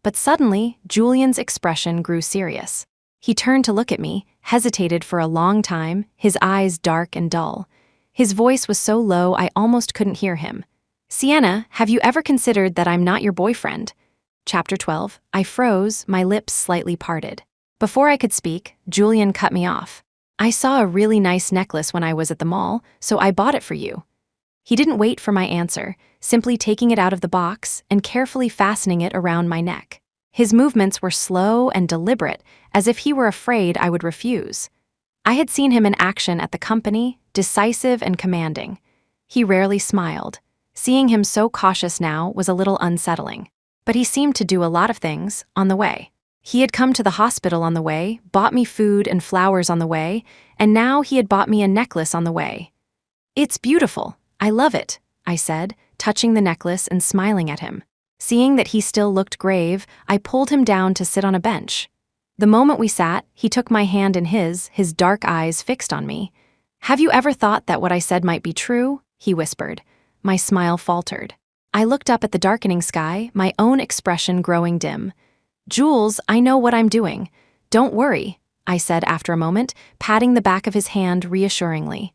Speaker 1: But suddenly, Julian's expression grew serious. He turned to look at me, hesitated for a long time, his eyes dark and dull. His voice was so low I almost couldn't hear him. Sienna, have you ever considered that I'm not your boyfriend? Chapter 12. I froze, my lips slightly parted. Before I could speak, Julian cut me off. I saw a really nice necklace when I was at the mall, so I bought it for you. He didn't wait for my answer, simply taking it out of the box and carefully fastening it around my neck. His movements were slow and deliberate, as if he were afraid I would refuse. I had seen him in action at the company, decisive and commanding. He rarely smiled. Seeing him so cautious now was a little unsettling. But he seemed to do a lot of things on the way. He had come to the hospital on the way, bought me food and flowers on the way, and now he had bought me a necklace on the way. It's beautiful. I love it, I said, touching the necklace and smiling at him. Seeing that he still looked grave, I pulled him down to sit on a bench. The moment we sat, he took my hand in his dark eyes fixed on me. Have you ever thought that what I said might be true? He whispered. My smile faltered. I looked up at the darkening sky, my own expression growing dim. Jules, I know what I'm doing. Don't worry, I said after a moment, patting the back of his hand reassuringly.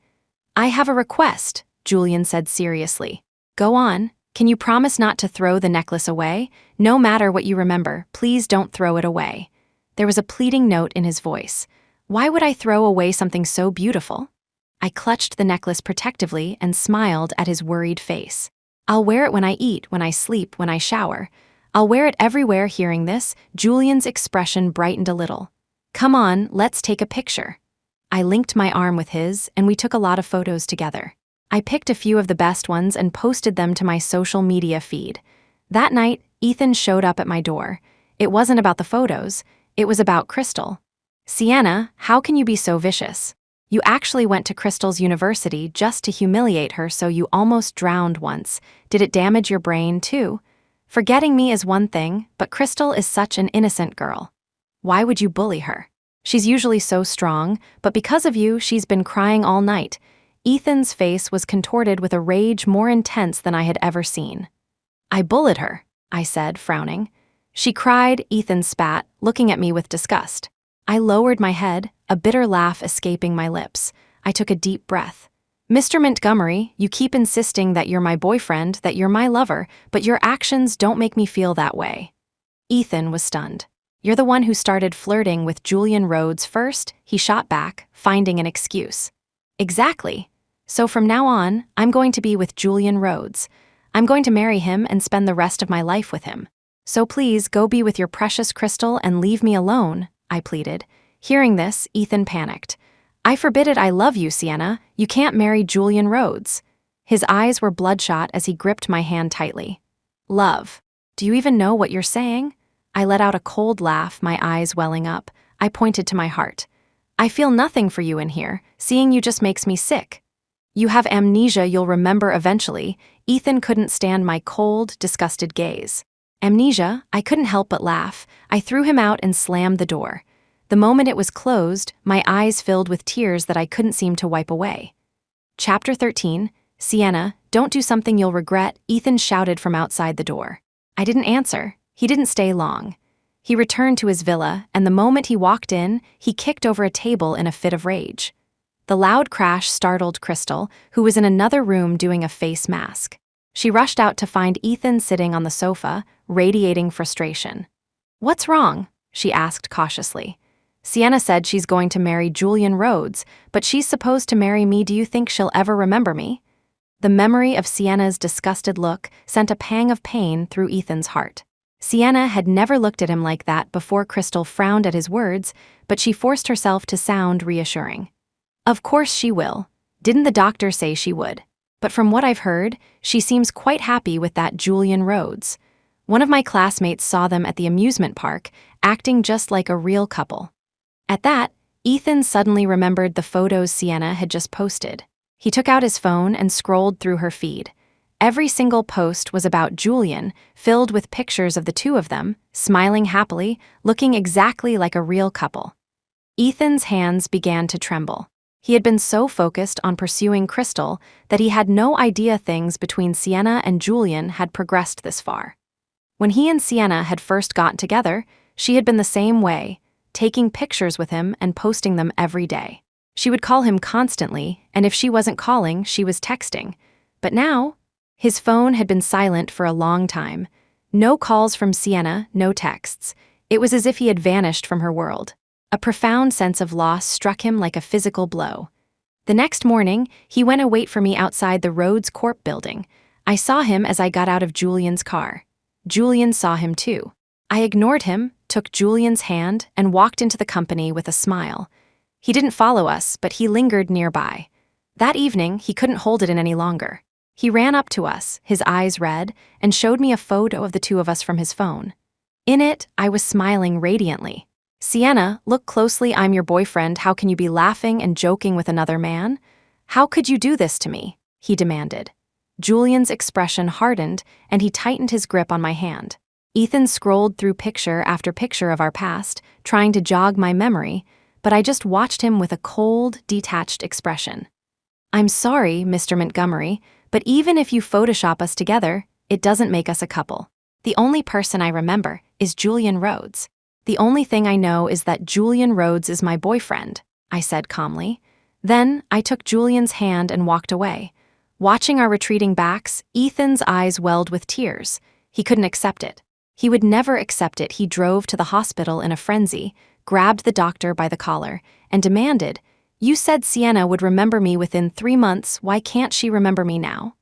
Speaker 1: I have a request, Julian said seriously. Go on. Can you promise not to throw the necklace away? No matter what you remember, please don't throw it away. There was a pleading note in his voice. Why would I throw away something so beautiful? I clutched the necklace protectively and smiled at his worried face. I'll wear it when I eat, when I sleep, when I shower. I'll wear it everywhere. Hearing this, Julian's expression brightened a little. Come on, let's take a picture. I linked my arm with his, and we took a lot of photos together. I picked a few of the best ones and posted them to my social media feed. That night, Ethan showed up at my door. It wasn't about the photos, it was about Crystal. Sienna, how can you be so vicious? You actually went to Crystal's university just to humiliate her, so you almost drowned once. Did it damage your brain, too? Forgetting me is one thing, but Crystal is such an innocent girl. Why would you bully her? She's usually so strong, but because of you, she's been crying all night. Ethan's face was contorted with a rage more intense than I had ever seen. I bullied her, I said, frowning. She cried, Ethan spat, looking at me with disgust. I lowered my head, a bitter laugh escaping my lips. I took a deep breath. Mr. Montgomery, you keep insisting that you're my boyfriend, that you're my lover, but your actions don't make me feel that way. Ethan was stunned. You're the one who started flirting with Julian Rhodes first, he shot back, finding an excuse. Exactly. So from now on, I'm going to be with Julian Rhodes. I'm going to marry him and spend the rest of my life with him. So please go be with your precious Crystal and leave me alone, I pleaded. Hearing this, Ethan panicked. I forbid it. I love you, Sienna. You can't marry Julian Rhodes. His eyes were bloodshot as he gripped my hand tightly. Love. Do you even know what you're saying? I let out a cold laugh, my eyes welling up. I pointed to my heart. I feel nothing for you in here. Seeing you just makes me sick. You have amnesia. You'll remember eventually. Ethan couldn't stand my cold, disgusted gaze. Amnesia? I couldn't help but laugh. I threw him out and slammed the door. The moment it was closed, my eyes filled with tears that I couldn't seem to wipe away. Chapter 13. Sienna, don't do something you'll regret, Ethan shouted from outside the door. I didn't answer. He didn't stay long. He returned to his villa, and the moment he walked in, he kicked over a table in a fit of rage. The loud crash startled Crystal, who was in another room doing a face mask. She rushed out to find Ethan sitting on the sofa, radiating frustration. What's wrong? She asked cautiously. Sienna said she's going to marry Julian Rhodes, but she's supposed to marry me. Do you think she'll ever remember me? The memory of Sienna's disgusted look sent a pang of pain through Ethan's heart. Sienna had never looked at him like that before. Crystal frowned at his words, but she forced herself to sound reassuring. Of course she will. Didn't the doctor say she would? But from what I've heard, she seems quite happy with that Julian Rhodes. One of my classmates saw them at the amusement park, acting just like a real couple. At that, Ethan suddenly remembered the photos Sienna had just posted. He took out his phone and scrolled through her feed. Every single post was about Julian, filled with pictures of the two of them, smiling happily, looking exactly like a real couple. Ethan's hands began to tremble. He had been so focused on pursuing Crystal that he had no idea things between Sienna and Julian had progressed this far. When he and Sienna had first gotten together, she had been the same way, taking pictures with him and posting them every day. She would call him constantly, and if she wasn't calling, she was texting. But now, his phone had been silent for a long time. No calls from Sienna, no texts. It was as if he had vanished from her world. A profound sense of loss struck him like a physical blow. The next morning, he went to wait for me outside the Rhodes Corp building. I saw him as I got out of Julian's car. Julian saw him too. I ignored him, took Julian's hand, and walked into the company with a smile. He didn't follow us, but he lingered nearby. That evening, he couldn't hold it in any longer. He ran up to us, his eyes red, and showed me a photo of the two of us from his phone. In it, I was smiling radiantly. Sienna, look closely. I'm your boyfriend. How can you be laughing and joking with another man? How could you do this to me? He demanded. Julian's expression hardened, and he tightened his grip on my hand. Ethan scrolled through picture after picture of our past, trying to jog my memory, but I just watched him with a cold, detached expression. I'm sorry, Mr. Montgomery, but even if you Photoshop us together, it doesn't make us a couple. The only person I remember is Julian Rhodes. The only thing I know is that Julian Rhodes is my boyfriend, I said calmly. Then I took Julian's hand and walked away. Watching our retreating backs, Ethan's eyes welled with tears. He couldn't accept it. He would never accept it. He drove to the hospital in a frenzy, grabbed the doctor by the collar, and demanded, "You said Sienna would remember me within 3 months. Why can't she remember me now?"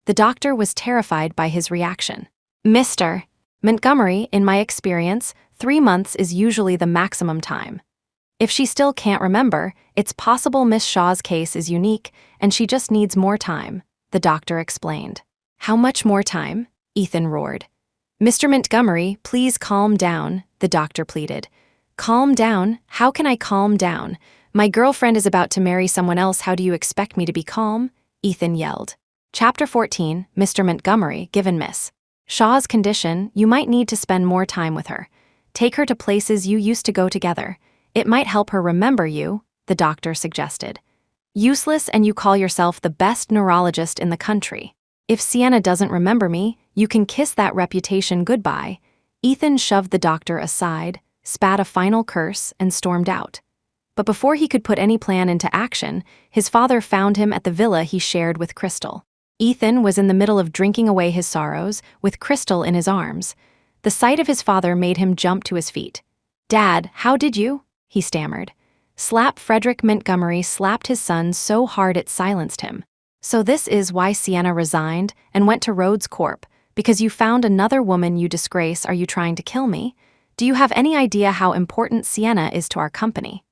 Speaker 1: The doctor was terrified by his reaction. Mr. Montgomery, in my experience, 3 months is usually the maximum time. If she still can't remember, it's possible Miss Shaw's case is unique and she just needs more time, the doctor explained. How much more time? Ethan roared. Mr. Montgomery, please calm down, the doctor pleaded. Calm down? How can I calm down? My girlfriend is about to marry someone else. How do you expect me to be calm? Ethan yelled. Chapter 14, Mr. Montgomery, given Miss Shaw's condition, you might need to spend more time with her. Take her to places you used to go together. It might help her remember you, the doctor suggested. Useless, and you call yourself the best neurologist in the country. If Sienna doesn't remember me, you can kiss that reputation goodbye. Ethan shoved the doctor aside, spat a final curse, and stormed out. But before he could put any plan into action, his father found him at the villa he shared with Crystal. Ethan was in the middle of drinking away his sorrows, with Crystal in his arms. The sight of his father made him jump to his feet. Dad, how did you? He stammered. Frederick Montgomery slapped his son so hard it silenced him. So this is why Sienna resigned and went to Rhodes Corp, because you found another woman you disgrace. Are you trying to kill me? Do you have any idea how important Sienna is to our company?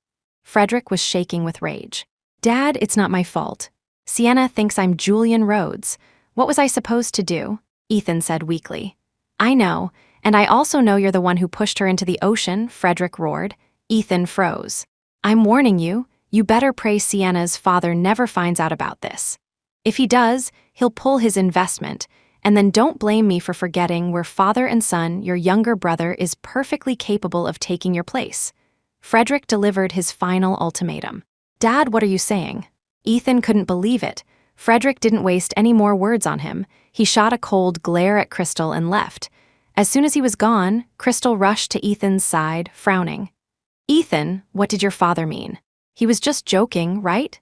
Speaker 1: Frederick was shaking with rage. Dad, it's not my fault. Sienna thinks I'm Julian Rhodes. What was I supposed to do? Ethan said weakly. I know, and I also know you're the one who pushed her into the ocean, Frederick roared. Ethan froze. I'm warning you, you better pray Sienna's father never finds out about this. If he does, he'll pull his investment, and then don't blame me for forgetting we're father and son. Your younger brother is perfectly capable of taking your place. Frederick delivered his final ultimatum. Dad, what are you saying? Ethan couldn't believe it. Frederick didn't waste any more words on him. He shot a cold glare at Crystal and left. As soon as he was gone, Crystal rushed to Ethan's side, frowning. Ethan, what did your father mean? He was just joking, right?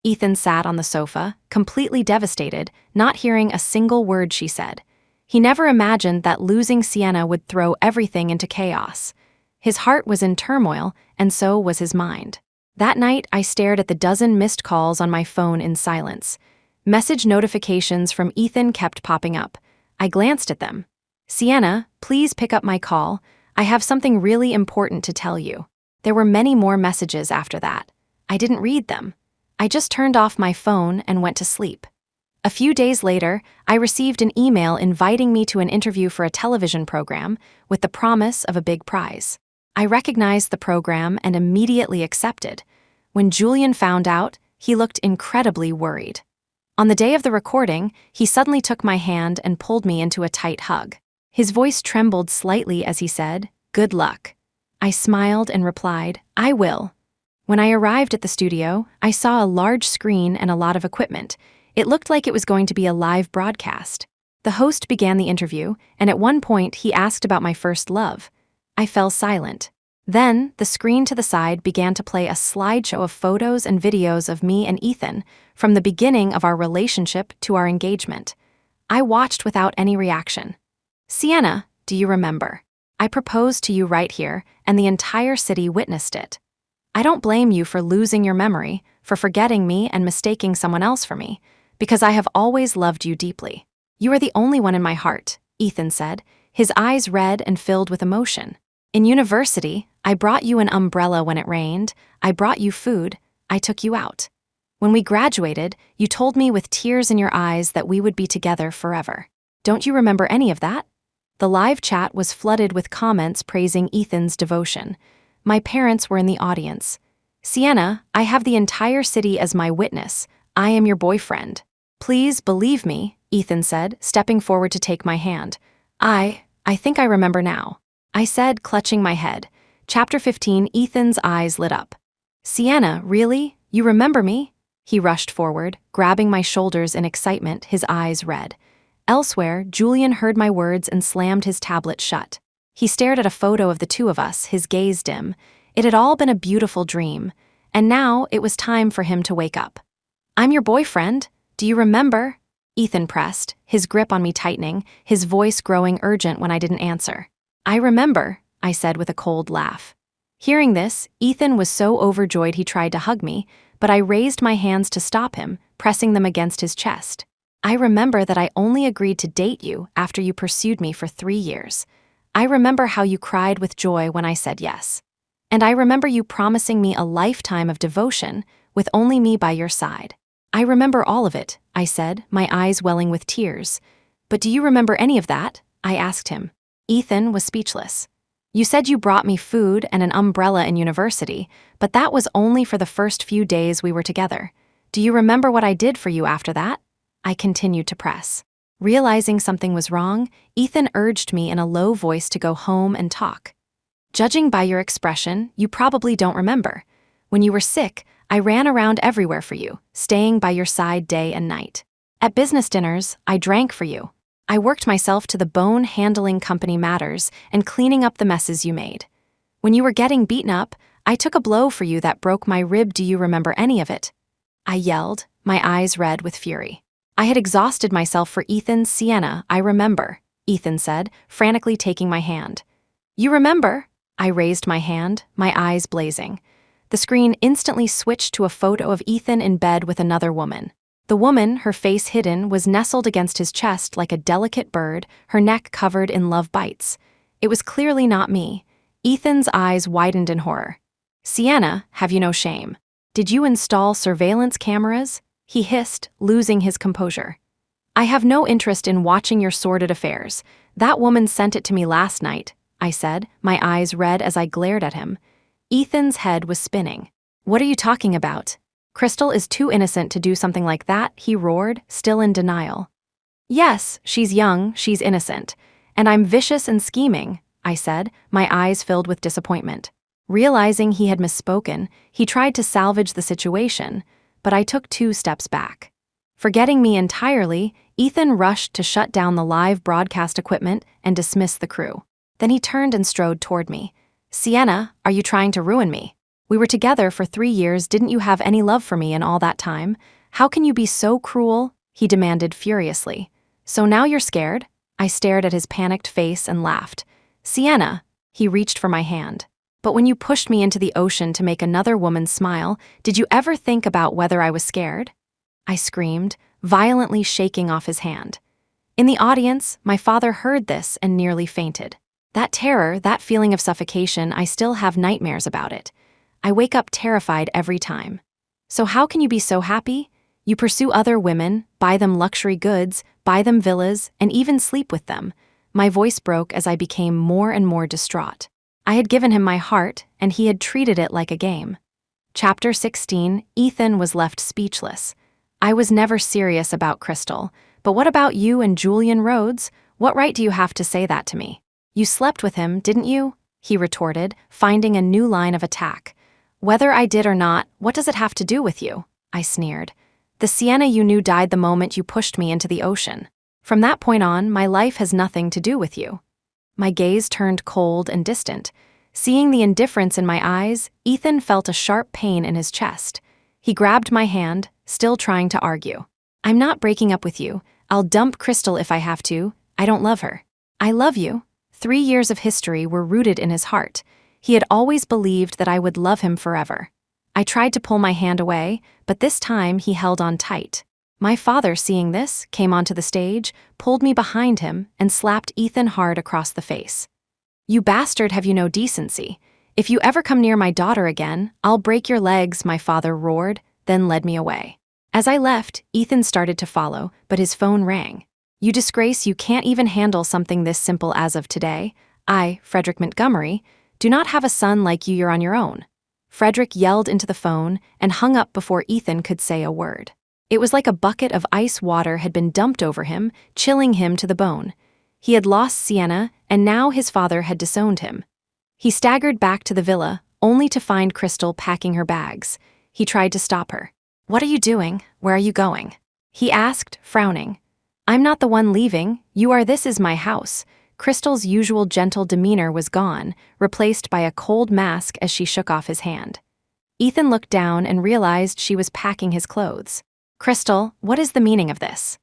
Speaker 1: Ethan sat on the sofa, completely devastated, not hearing a single word she said. He never imagined that losing Sienna would throw everything into chaos. His heart was in turmoil, and so was his mind. That night, I stared at the dozen missed calls on my phone in silence. Message notifications from Ethan kept popping up. I glanced at them. Sienna, please pick up my call. I have something really important to tell you. There were many more messages after that. I didn't read them. I just turned off my phone and went to sleep. A few days later, I received an email inviting me to an interview for a television program with the promise of a big prize. I recognized the program and immediately accepted. When Julian found out, he looked incredibly worried. On the day of the recording, he suddenly took my hand and pulled me into a tight hug. His voice trembled slightly as he said, "Good luck." I smiled and replied, "I will." When I arrived at the studio, I saw a large screen and a lot of equipment. It looked like it was going to be a live broadcast. The host began the interview, and at one point he asked about my first love. I fell silent. Then, the screen to the side began to play a slideshow of photos and videos of me and Ethan, from the beginning of our relationship to our engagement. I watched without any reaction. "Sienna, do you remember? I proposed to you right here, and the entire city witnessed it. I don't blame you for losing your memory, for forgetting me and mistaking someone else for me, because I have always loved you deeply. You are the only one in my heart," Ethan said, his eyes red and filled with emotion. "In university, I brought you an umbrella when it rained, I brought you food, I took you out. When we graduated, you told me with tears in your eyes that we would be together forever. Don't you remember any of that?" The live chat was flooded with comments praising Ethan's devotion. My parents were in the audience. "Sienna, I have the entire city as my witness. I am your boyfriend. Please believe me," Ethan said, stepping forward to take my hand. I think I remember now," I said, clutching my head. Chapter 15, Ethan's eyes lit up. "Sienna, really? You remember me?" He rushed forward, grabbing my shoulders in excitement, his eyes red. Elsewhere, Julian heard my words and slammed his tablet shut. He stared at a photo of the two of us, his gaze dim. It had all been a beautiful dream, and now it was time for him to wake up. "I'm your boyfriend. Do you remember?" Ethan pressed, his grip on me tightening, his voice growing urgent when I didn't answer. "I remember," I said with a cold laugh. Hearing this, Ethan was so overjoyed he tried to hug me, but I raised my hands to stop him, pressing them against his chest. "I remember that I only agreed to date you after you pursued me for 3 years. I remember how you cried with joy when I said yes. And I remember you promising me a lifetime of devotion with only me by your side. I remember all of it," I said, my eyes welling with tears. "But do you remember any of that?" I asked him. Ethan was speechless. "You said you brought me food and an umbrella in university, but that was only for the first few days we were together. Do you remember what I did for you after that?" I continued to press. Realizing something was wrong, Ethan urged me in a low voice to go home and talk. "Judging by your expression, you probably don't remember. When you were sick, I ran around everywhere for you, staying by your side day and night. At business dinners, I drank for you. I worked myself to the bone handling company matters and cleaning up the messes you made. When you were getting beaten up, I took a blow for you that broke my rib. Do you remember any of it?" I yelled, my eyes red with fury. I had exhausted myself for Ethan. "Sienna, I remember," Ethan said, frantically taking my hand. "You remember?" I raised my hand, my eyes blazing. The screen instantly switched to a photo of Ethan in bed with another woman. The woman, her face hidden, was nestled against his chest like a delicate bird, her neck covered in love bites. It was clearly not me. Ethan's eyes widened in horror. "Sienna, have you no shame? Did you install surveillance cameras?" he hissed, losing his composure. "I have no interest in watching your sordid affairs. That woman sent it to me last night," I said, my eyes red as I glared at him. Ethan's head was spinning. "What are you talking about? Crystal is too innocent to do something like that," he roared, still in denial. "Yes, she's young, she's innocent. And I'm vicious and scheming," I said, my eyes filled with disappointment. Realizing he had misspoken, he tried to salvage the situation, but I took 2 steps back. Forgetting me entirely, Ethan rushed to shut down the live broadcast equipment and dismiss the crew. Then he turned and strode toward me. "Sienna, are you trying to ruin me? We were together for 3 years. Didn't you have any love for me in all that time? How can you be so cruel?" he demanded furiously. "So now you're scared?" I stared at his panicked face and laughed. "Sienna," he reached for my hand. "But when you pushed me into the ocean to make another woman smile, did you ever think about whether I was scared?" I screamed, violently shaking off his hand. In the audience, my father heard this and nearly fainted. That terror, that feeling of suffocation, I still have nightmares about it. I wake up terrified every time. So how can you be so happy? You pursue other women, buy them luxury goods, buy them villas, and even sleep with them. My voice broke as I became more and more distraught. I had given him my heart, and he had treated it like a game. Chapter 16, Ethan was left speechless. I was never serious about Crystal, but what about you and Julian Rhodes? What right do you have to say that to me? You slept with him, didn't you? He retorted, finding a new line of attack. Whether I did or not, what does it have to do with you? I sneered. The Sienna you knew died the moment you pushed me into the ocean. From that point on, my life has nothing to do with you. My gaze turned cold and distant. Seeing the indifference in my eyes, Ethan felt a sharp pain in his chest. He grabbed my hand, still trying to argue. I'm not breaking up with you. I'll dump Crystal if I have to. I don't love her. I love you. 3 years of history were rooted in his heart. He had always believed that I would love him forever. I tried to pull my hand away, but this time he held on tight. My father, seeing this, came onto the stage, pulled me behind him, and slapped Ethan hard across the face. You bastard, have you no decency? If you ever come near my daughter again, I'll break your legs, my father roared, then led me away. As I left, Ethan started to follow, but his phone rang. You disgrace, you can't even handle something this simple as of today. I, Frederick Montgomery, do not have a son like you, you're on your own. Frederick yelled into the phone and hung up before Ethan could say a word. It was like a bucket of ice water had been dumped over him, chilling him to the bone. He had lost Sienna, and now his father had disowned him. He staggered back to the villa, only to find Crystal packing her bags. He tried to stop her. What are you doing? Where are you going? He asked, frowning. I'm not the one leaving. You are. This is my house. Crystal's usual gentle demeanor was gone, replaced by a cold mask as she shook off his hand. Ethan looked down and realized she was packing his clothes. Crystal, what is the meaning of this?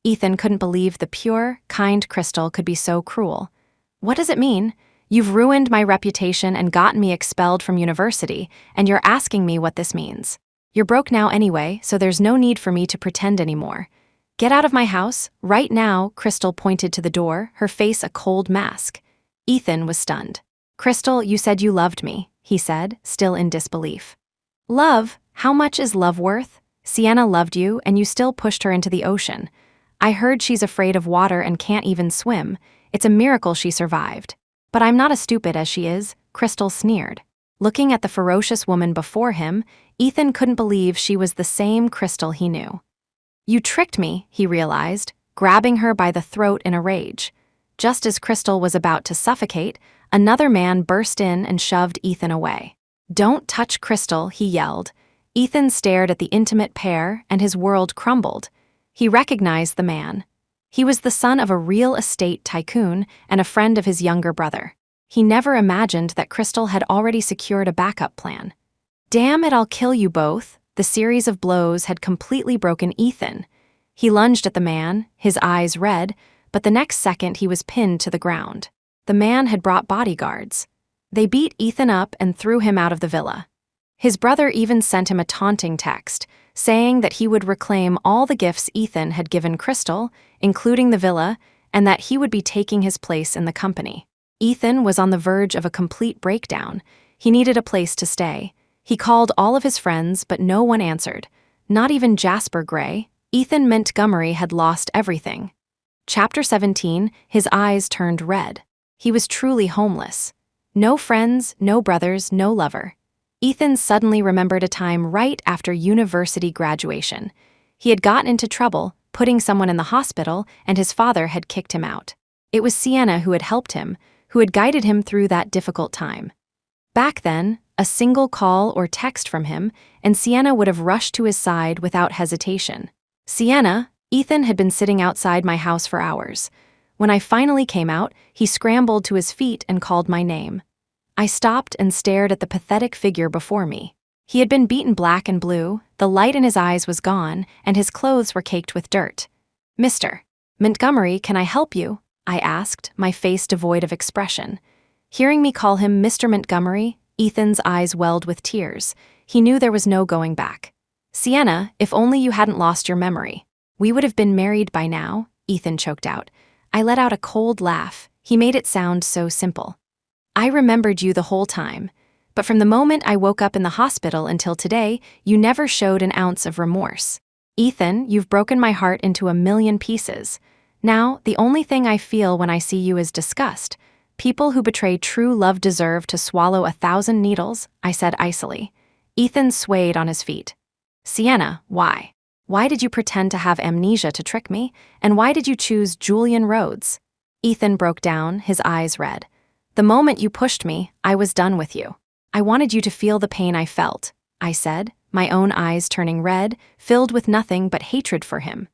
Speaker 1: Ethan couldn't believe the pure, kind Crystal could be so cruel. What does it mean? You've ruined my reputation and gotten me expelled from university, and you're asking me what this means. You're broke now anyway, so there's no need for me to pretend anymore. Get out of my house, right now. Crystal pointed to the door, her face a cold mask. Ethan was stunned. Crystal, you said you loved me, he said, still in disbelief. Love? How much is love worth? Sienna loved you, and you still pushed her into the ocean. I heard she's afraid of water and can't even swim. It's a miracle she survived. But I'm not as stupid as she is, Crystal sneered. Looking at the ferocious woman before him, Ethan couldn't believe she was the same Crystal he knew. You tricked me, he realized, grabbing her by the throat in a rage. Just as Crystal was about to suffocate, another man burst in and shoved Ethan away. Don't touch Crystal, he yelled. Ethan stared at the intimate pair, and his world crumbled. He recognized the man. He was the son of a real estate tycoon and a friend of his younger brother. He never imagined that Crystal had already secured a backup plan. Damn it, I'll kill you both. The series of blows had completely broken Ethan. He lunged at the man, his eyes red, but the next second he was pinned to the ground. The man had brought bodyguards. They beat Ethan up and threw him out of the villa. His brother even sent him a taunting text, saying that he would reclaim all the gifts Ethan had given Crystal, including the villa, and that he would be taking his place in the company. Ethan was on the verge of a complete breakdown. He needed a place to stay. He called all of his friends, but no one answered. Not even Jasper Gray. Ethan Montgomery had lost everything. Chapter 17, his eyes turned red. He was truly homeless. No friends, no brothers, no lover. Ethan suddenly remembered a time right after university graduation. He had gotten into trouble, putting someone in the hospital, and his father had kicked him out. It was Sienna who had helped him, who had guided him through that difficult time. Back then, a single call or text from him, and Sienna would have rushed to his side without hesitation. Sienna, Ethan had been sitting outside my house for hours. When I finally came out, he scrambled to his feet and called my name. I stopped and stared at the pathetic figure before me. He had been beaten black and blue, the light in his eyes was gone, and his clothes were caked with dirt. Mr. Montgomery, can I help you? I asked, my face devoid of expression. Hearing me call him Mr. Montgomery, Ethan's eyes welled with tears. He knew there was no going back. Sienna, if only you hadn't lost your memory. We would have been married by now. Ethan choked out. I let out a cold laugh. He made it sound so simple. I remembered you the whole time. But from the moment I woke up in the hospital until today, you never showed an ounce of remorse. Ethan, you've broken my heart into a million pieces. Now, the only thing I feel when I see you is disgust. People who betray true love deserve to swallow 1,000 needles, I said icily. Ethan swayed on his feet. Sienna, why? Why did you pretend to have amnesia to trick me? And why did you choose Julian Rhodes? Ethan broke down, his eyes red. The moment you pushed me, I was done with you. I wanted you to feel the pain I felt, I said, my own eyes turning red, filled with nothing but hatred for him.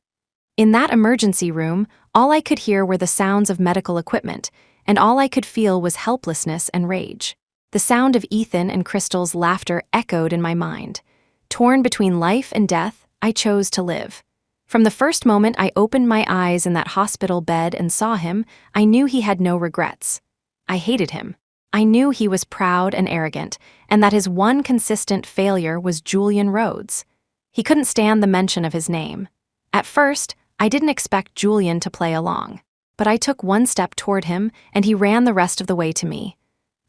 Speaker 1: In that emergency room, all I could hear were the sounds of medical equipment, and all I could feel was helplessness and rage. The sound of Ethan and Crystal's laughter echoed in my mind. Torn between life and death, I chose to live. From the first moment I opened my eyes in that hospital bed and saw him, I knew he had no regrets. I hated him. I knew he was proud and arrogant, and that his one consistent failure was Julian Rhodes. He couldn't stand the mention of his name. At first, I didn't expect Julian to play along. But I took one step toward him, and he ran the rest of the way to me.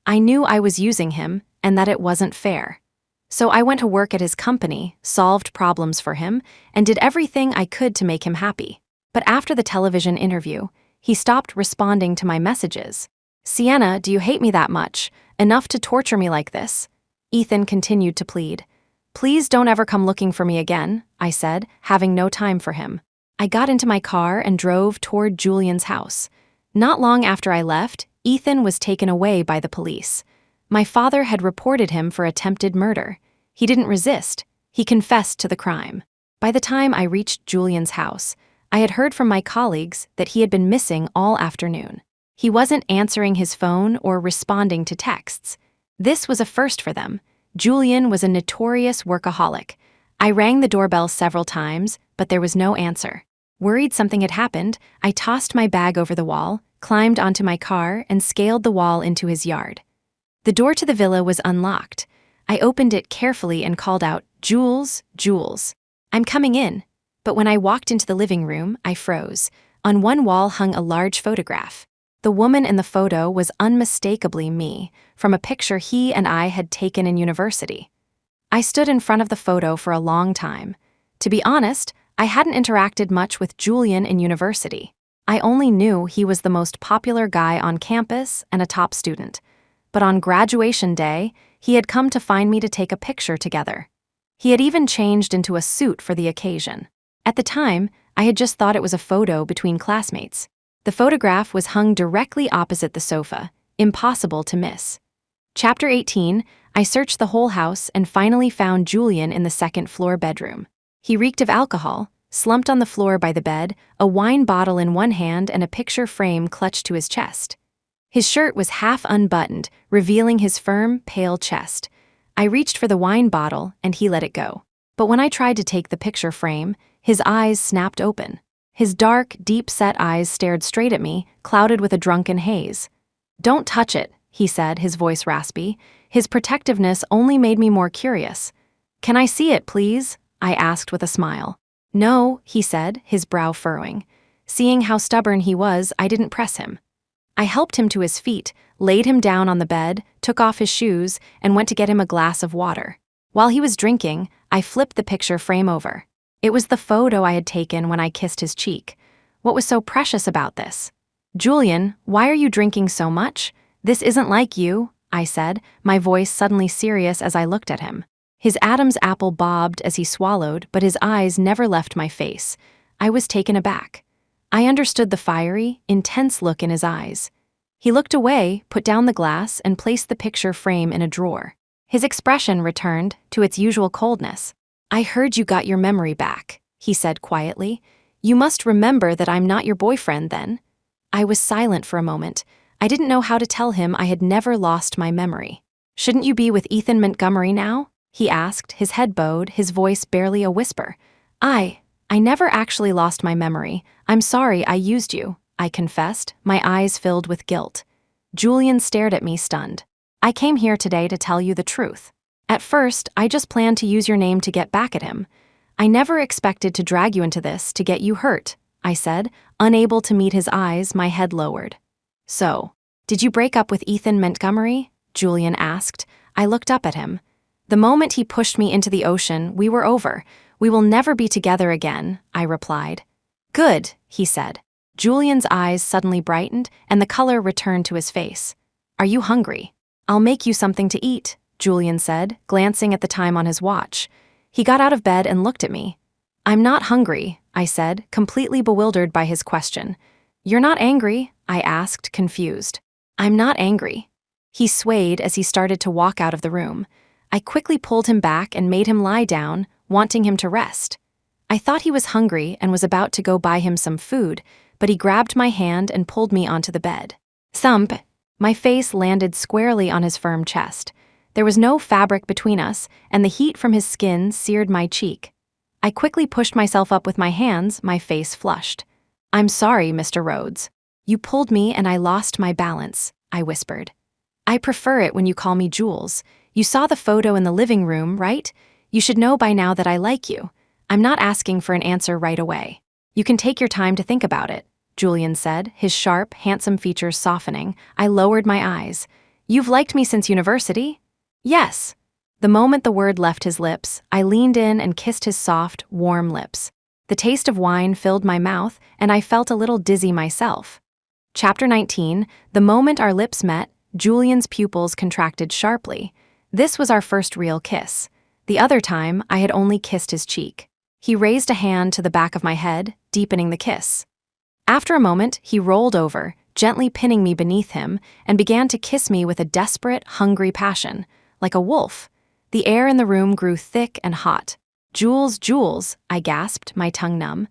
Speaker 1: I knew I was using him, and that it wasn't fair. So I went to work at his company, solved problems for him, and did everything I could to make him happy. But after the television interview, he stopped responding to my messages. Sienna, do you hate me that much? Enough to torture me like this? Ethan continued to plead. Please don't ever come looking for me again, I said, having no time for him. I got into my car and drove toward Julian's house. Not long after I left, Ethan was taken away by the police. My father had reported him for attempted murder. He didn't resist. He confessed to the crime. By the time I reached Julian's house, I had heard from my colleagues that he had been missing all afternoon. He wasn't answering his phone or responding to texts. This was a first for them. Julian was a notorious workaholic. I rang the doorbell several times, but there was no answer. Worried something had happened, I tossed my bag over the wall, climbed onto my car, and scaled the wall into his yard. The door to the villa was unlocked. I opened it carefully and called out, Jules, Jules. I'm coming in. But when I walked into the living room, I froze. On one wall hung a large photograph. The woman in the photo was unmistakably me, from a picture he and I had taken in university. I stood in front of the photo for a long time. To be honest, I hadn't interacted much with Julian in university. I only knew he was the most popular guy on campus and a top student. But on graduation day, he had come to find me to take a picture together. He had even changed into a suit for the occasion. At the time, I had just thought it was a photo between classmates. The photograph was hung directly opposite the sofa, impossible to miss. Chapter 18, I searched the whole house and finally found Julian in the second-floor bedroom. He reeked of alcohol, slumped on the floor by the bed, a wine bottle in one hand and a picture frame clutched to his chest. His shirt was half unbuttoned, revealing his firm, pale chest. I reached for the wine bottle and he let it go. But when I tried to take the picture frame, his eyes snapped open. His dark, deep-set eyes stared straight at me, clouded with a drunken haze. Don't touch it, he said, his voice raspy. His protectiveness only made me more curious. Can I see it, please? I asked with a smile. No, he said, his brow furrowing. Seeing how stubborn he was, I didn't press him. I helped him to his feet, laid him down on the bed, took off his shoes, and went to get him a glass of water. While he was drinking, I flipped the picture frame over. It was the photo I had taken when I kissed his cheek. What was so precious about this? Julian, why are you drinking so much? This isn't like you, I said, my voice suddenly serious as I looked at him. His Adam's apple bobbed as he swallowed, but his eyes never left my face. I was taken aback. I understood the fiery, intense look in his eyes. He looked away, put down the glass, and placed the picture frame in a drawer. His expression returned to its usual coldness. I heard you got your memory back, he said quietly. You must remember that I'm not your boyfriend then. I was silent for a moment. I didn't know how to tell him I had never lost my memory. Shouldn't you be with Ethan Montgomery now? He asked, his head bowed, his voice barely a whisper. I never actually lost my memory. I'm sorry I used you, I confessed, my eyes filled with guilt. Julian stared at me stunned. I came here today to tell you the truth. At first, I just planned to use your name to get back at him. I never expected to drag you into this to get you hurt, I said, unable to meet his eyes, my head lowered. So, did you break up with Ethan Montgomery? Julian asked. I looked up at him. The moment he pushed me into the ocean, we were over. We will never be together again, I replied. Good, he said. Julian's eyes suddenly brightened, and the color returned to his face. Are you hungry? I'll make you something to eat, Julian said, glancing at the time on his watch. He got out of bed and looked at me. I'm not hungry, I said, completely bewildered by his question. You're not angry? I asked, confused. I'm not angry. He swayed as he started to walk out of the room. I quickly pulled him back and made him lie down, wanting him to rest. I thought he was hungry and was about to go buy him some food, but he grabbed my hand and pulled me onto the bed. Thump! My face landed squarely on his firm chest. There was no fabric between us, and the heat from his skin seared my cheek. I quickly pushed myself up with my hands, my face flushed. I'm sorry, Mr. Rhodes. You pulled me and I lost my balance, I whispered. I prefer it when you call me Jules. You saw the photo in the living room, right? You should know by now that I like you. I'm not asking for an answer right away. You can take your time to think about it, Julian said, his sharp, handsome features softening. I lowered my eyes. You've liked me since university? Yes. The moment the word left his lips, I leaned in and kissed his soft, warm lips. The taste of wine filled my mouth, and I felt a little dizzy myself. Chapter 19, the moment our lips met, Julian's pupils contracted sharply. This was our first real kiss. The other time, I had only kissed his cheek. He raised a hand to the back of my head, deepening the kiss. After a moment, he rolled over, gently pinning me beneath him, and began to kiss me with a desperate, hungry passion, like a wolf. The air in the room grew thick and hot. Jules, Jules, I gasped, my tongue numb.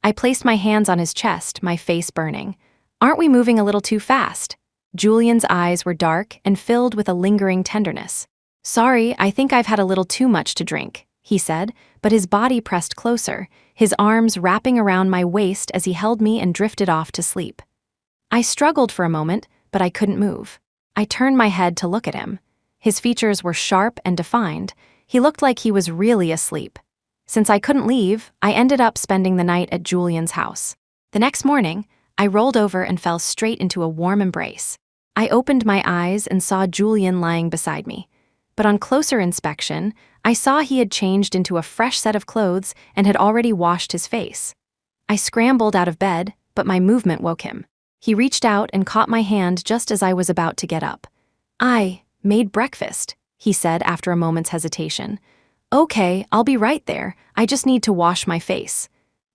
Speaker 1: I placed my hands on his chest, my face burning. Aren't we moving a little too fast? Julian's eyes were dark and filled with a lingering tenderness. Sorry, I think I've had a little too much to drink, he said, but his body pressed closer, his arms wrapping around my waist as he held me and drifted off to sleep. I struggled for a moment, but I couldn't move. I turned my head to look at him. His features were sharp and defined. He looked like he was really asleep. Since I couldn't leave, I ended up spending the night at Julian's house. The next morning, I rolled over and fell straight into a warm embrace. I opened my eyes and saw Julian lying beside me. But on closer inspection, I saw he had changed into a fresh set of clothes and had already washed his face. I scrambled out of bed, but my movement woke him. He reached out and caught my hand just as I was about to get up. I made breakfast, he said after a moment's hesitation. Okay, I'll be right there. I just need to wash my face.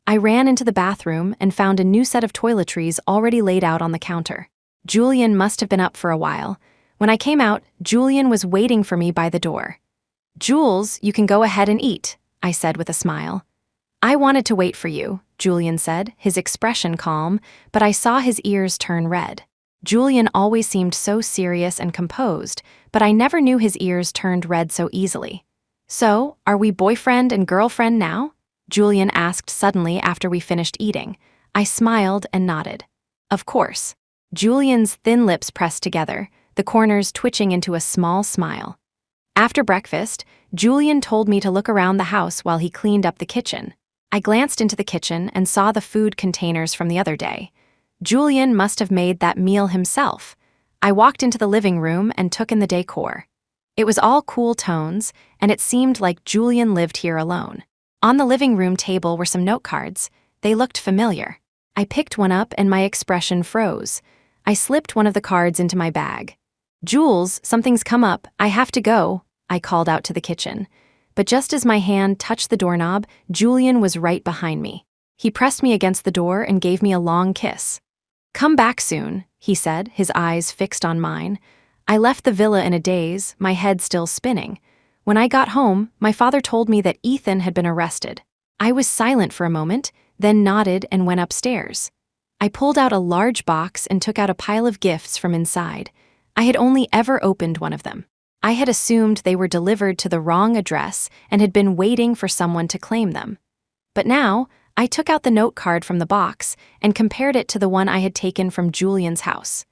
Speaker 1: I ran into the bathroom and found a new set of toiletries already laid out on the counter. Julian must have been up for a while. When I came out, Julian was waiting for me by the door. Jules, you can go ahead and eat, I said with a smile. I wanted to wait for you, Julian said, his expression calm, but I saw his ears turn red. Julian always seemed so serious and composed, but I never knew his ears turned red so easily. So, are we boyfriend and girlfriend now? Julian asked suddenly after we finished eating. I smiled and nodded. Of course. Julian's thin lips pressed together, the corners twitching into a small smile. After breakfast, Julian told me to look around the house while he cleaned up the kitchen. I glanced into the kitchen and saw the food containers from the other day. Julian must have made that meal himself. I walked into the living room and took in the decor. It was all cool tones, and it seemed like Julian lived here alone. On the living room table were some note cards. They looked familiar. I picked one up and my expression froze. I slipped one of the cards into my bag. Jules, something's come up. I have to go, I called out to the kitchen. But just as my hand touched the doorknob, Julian was right behind me. He pressed me against the door and gave me a long kiss. Come back soon, he said, his eyes fixed on mine. I left the villa in a daze, my head still spinning. When I got home, my father told me that Ethan had been arrested. I was silent for a moment, then nodded and went upstairs. I pulled out a large box and took out a pile of gifts from inside. I had only ever opened one of them. I had assumed they were delivered to the wrong address and had been waiting for someone to claim them. But now, I took out the note card from the box and compared it to the one I had taken from Julian's house.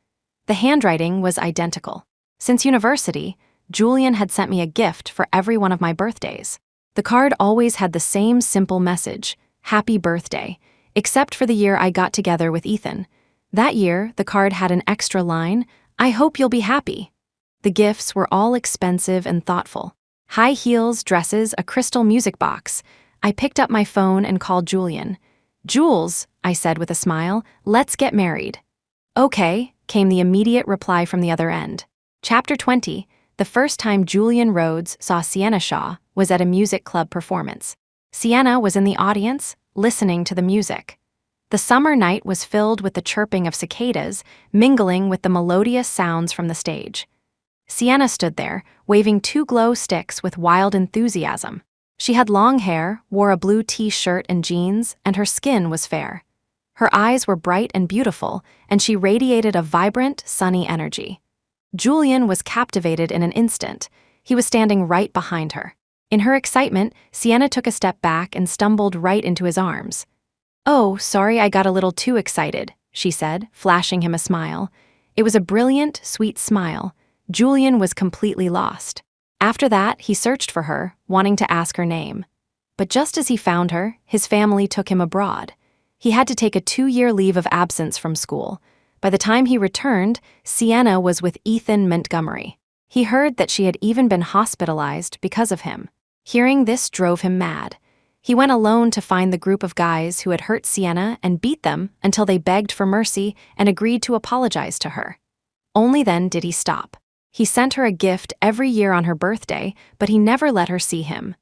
Speaker 1: The handwriting was identical. Since university, Julian had sent me a gift for every one of my birthdays. The card always had the same simple message, "Happy birthday." except for the year I got together with Ethan. That year, the card had an extra line, "I hope you'll be happy." The gifts were all expensive and thoughtful. High heels, dresses, a crystal music box. I picked up my phone and called Julian. "Jules," I said with a smile, "let's get married." "Okay," came the immediate reply from the other end. Chapter 20. The first time Julian Rhodes saw Sienna Shaw was at a music club performance. Sienna was in the audience, listening to the music. The summer night was filled with the chirping of cicadas, mingling with the melodious sounds from the stage. Sienna stood there, waving two glow sticks with wild enthusiasm. She had long hair, wore a blue t-shirt and jeans, and her skin was fair. Her eyes were bright and beautiful, and she radiated a vibrant, sunny energy. Julian was captivated in an instant. He was standing right behind her. In her excitement, Sienna took a step back and stumbled right into his arms. "Oh, sorry, I got a little too excited," she said, flashing him a smile. It was a brilliant, sweet smile. Julian was completely lost. After that, he searched for her, wanting to ask her name. But just as he found her, his family took him abroad. He had to take a 2-year leave of absence from school. By the time he returned, Sienna was with Ethan Montgomery. He heard that she had even been hospitalized because of him. Hearing this drove him mad. He went alone to find the group of guys who had hurt Sienna and beat them until they begged for mercy and agreed to apologize to her. Only then did he stop. He sent her a gift every year on her birthday, but he never let her see him.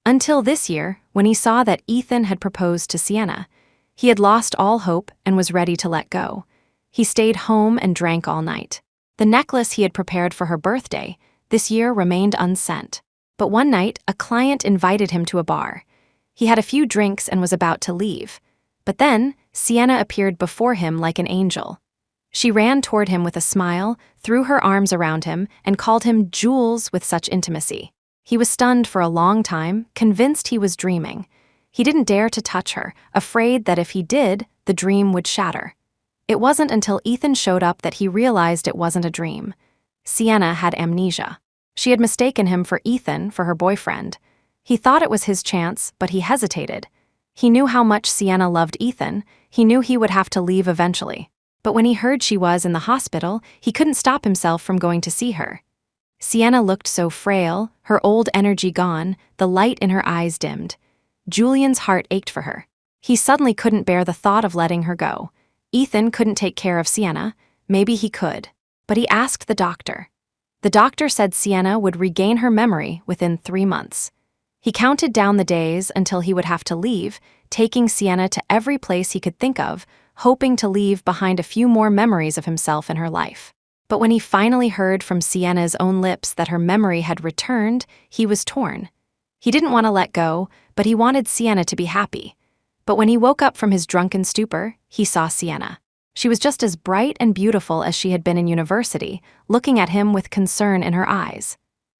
Speaker 1: Until this year, when he saw that Ethan had proposed to Sienna. He had lost all hope and was ready to let go. He stayed home and drank all night. The necklace he had prepared for her birthday this year remained unsent. But one night, a client invited him to a bar. He had a few drinks and was about to leave. But then, Sienna appeared before him like an angel. She ran toward him with a smile, threw her arms around him, and called him Jules with such intimacy. He was stunned for a long time, convinced he was dreaming. He didn't dare to touch her, afraid that if he did, the dream would shatter. It wasn't until Ethan showed up that he realized it wasn't a dream. Sienna had amnesia. She had mistaken him for Ethan, for her boyfriend. He thought it was his chance, but he hesitated. He knew how much Sienna loved Ethan. He knew he would have to leave eventually. But when he heard she was in the hospital, he couldn't stop himself from going to see her. Sienna looked so frail, her old energy gone, the light in her eyes dimmed. Julian's heart ached for her. He suddenly couldn't bear the thought of letting her go. Ethan couldn't take care of Sienna. Maybe he could. But he asked the doctor. The doctor said Sienna would regain her memory within 3 months. He counted down the days until he would have to leave, taking Sienna to every place he could think of, hoping to leave behind a few more memories of himself in her life. But when he finally heard from Sienna's own lips that her memory had returned, he was torn. He didn't want to let go, but he wanted Sienna to be happy. But when he woke up from his drunken stupor, he saw Sienna. She was just as bright and beautiful as she had been in university, looking at him with concern in her eyes.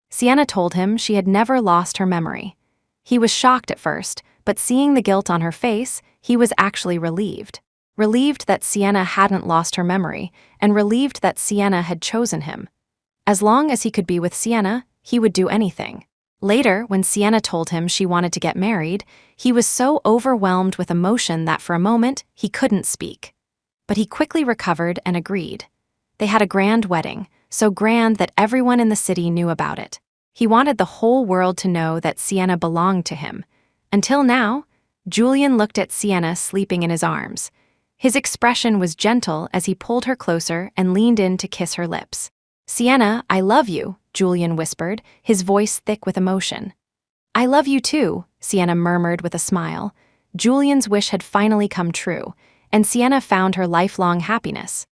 Speaker 1: Sienna told him she had never lost her memory. He was shocked at first, but seeing the guilt on her face, he was actually relieved. Relieved that Sienna hadn't lost her memory, and relieved that Sienna had chosen him. As long as he could be with Sienna, he would do anything. Later, when Sienna told him she wanted to get married, he was so overwhelmed with emotion that for a moment, he couldn't speak. But he quickly recovered and agreed. They had a grand wedding, so grand that everyone in the city knew about it. He wanted the whole world to know that Sienna belonged to him. Until now, Julian looked at Sienna sleeping in his arms. His expression was gentle as he pulled her closer and leaned in to kiss her lips. "Sienna, I love you," Julian whispered, his voice thick with emotion. "I love you too," Sienna murmured with a smile. Julian's wish had finally come true, and Sienna found her lifelong happiness.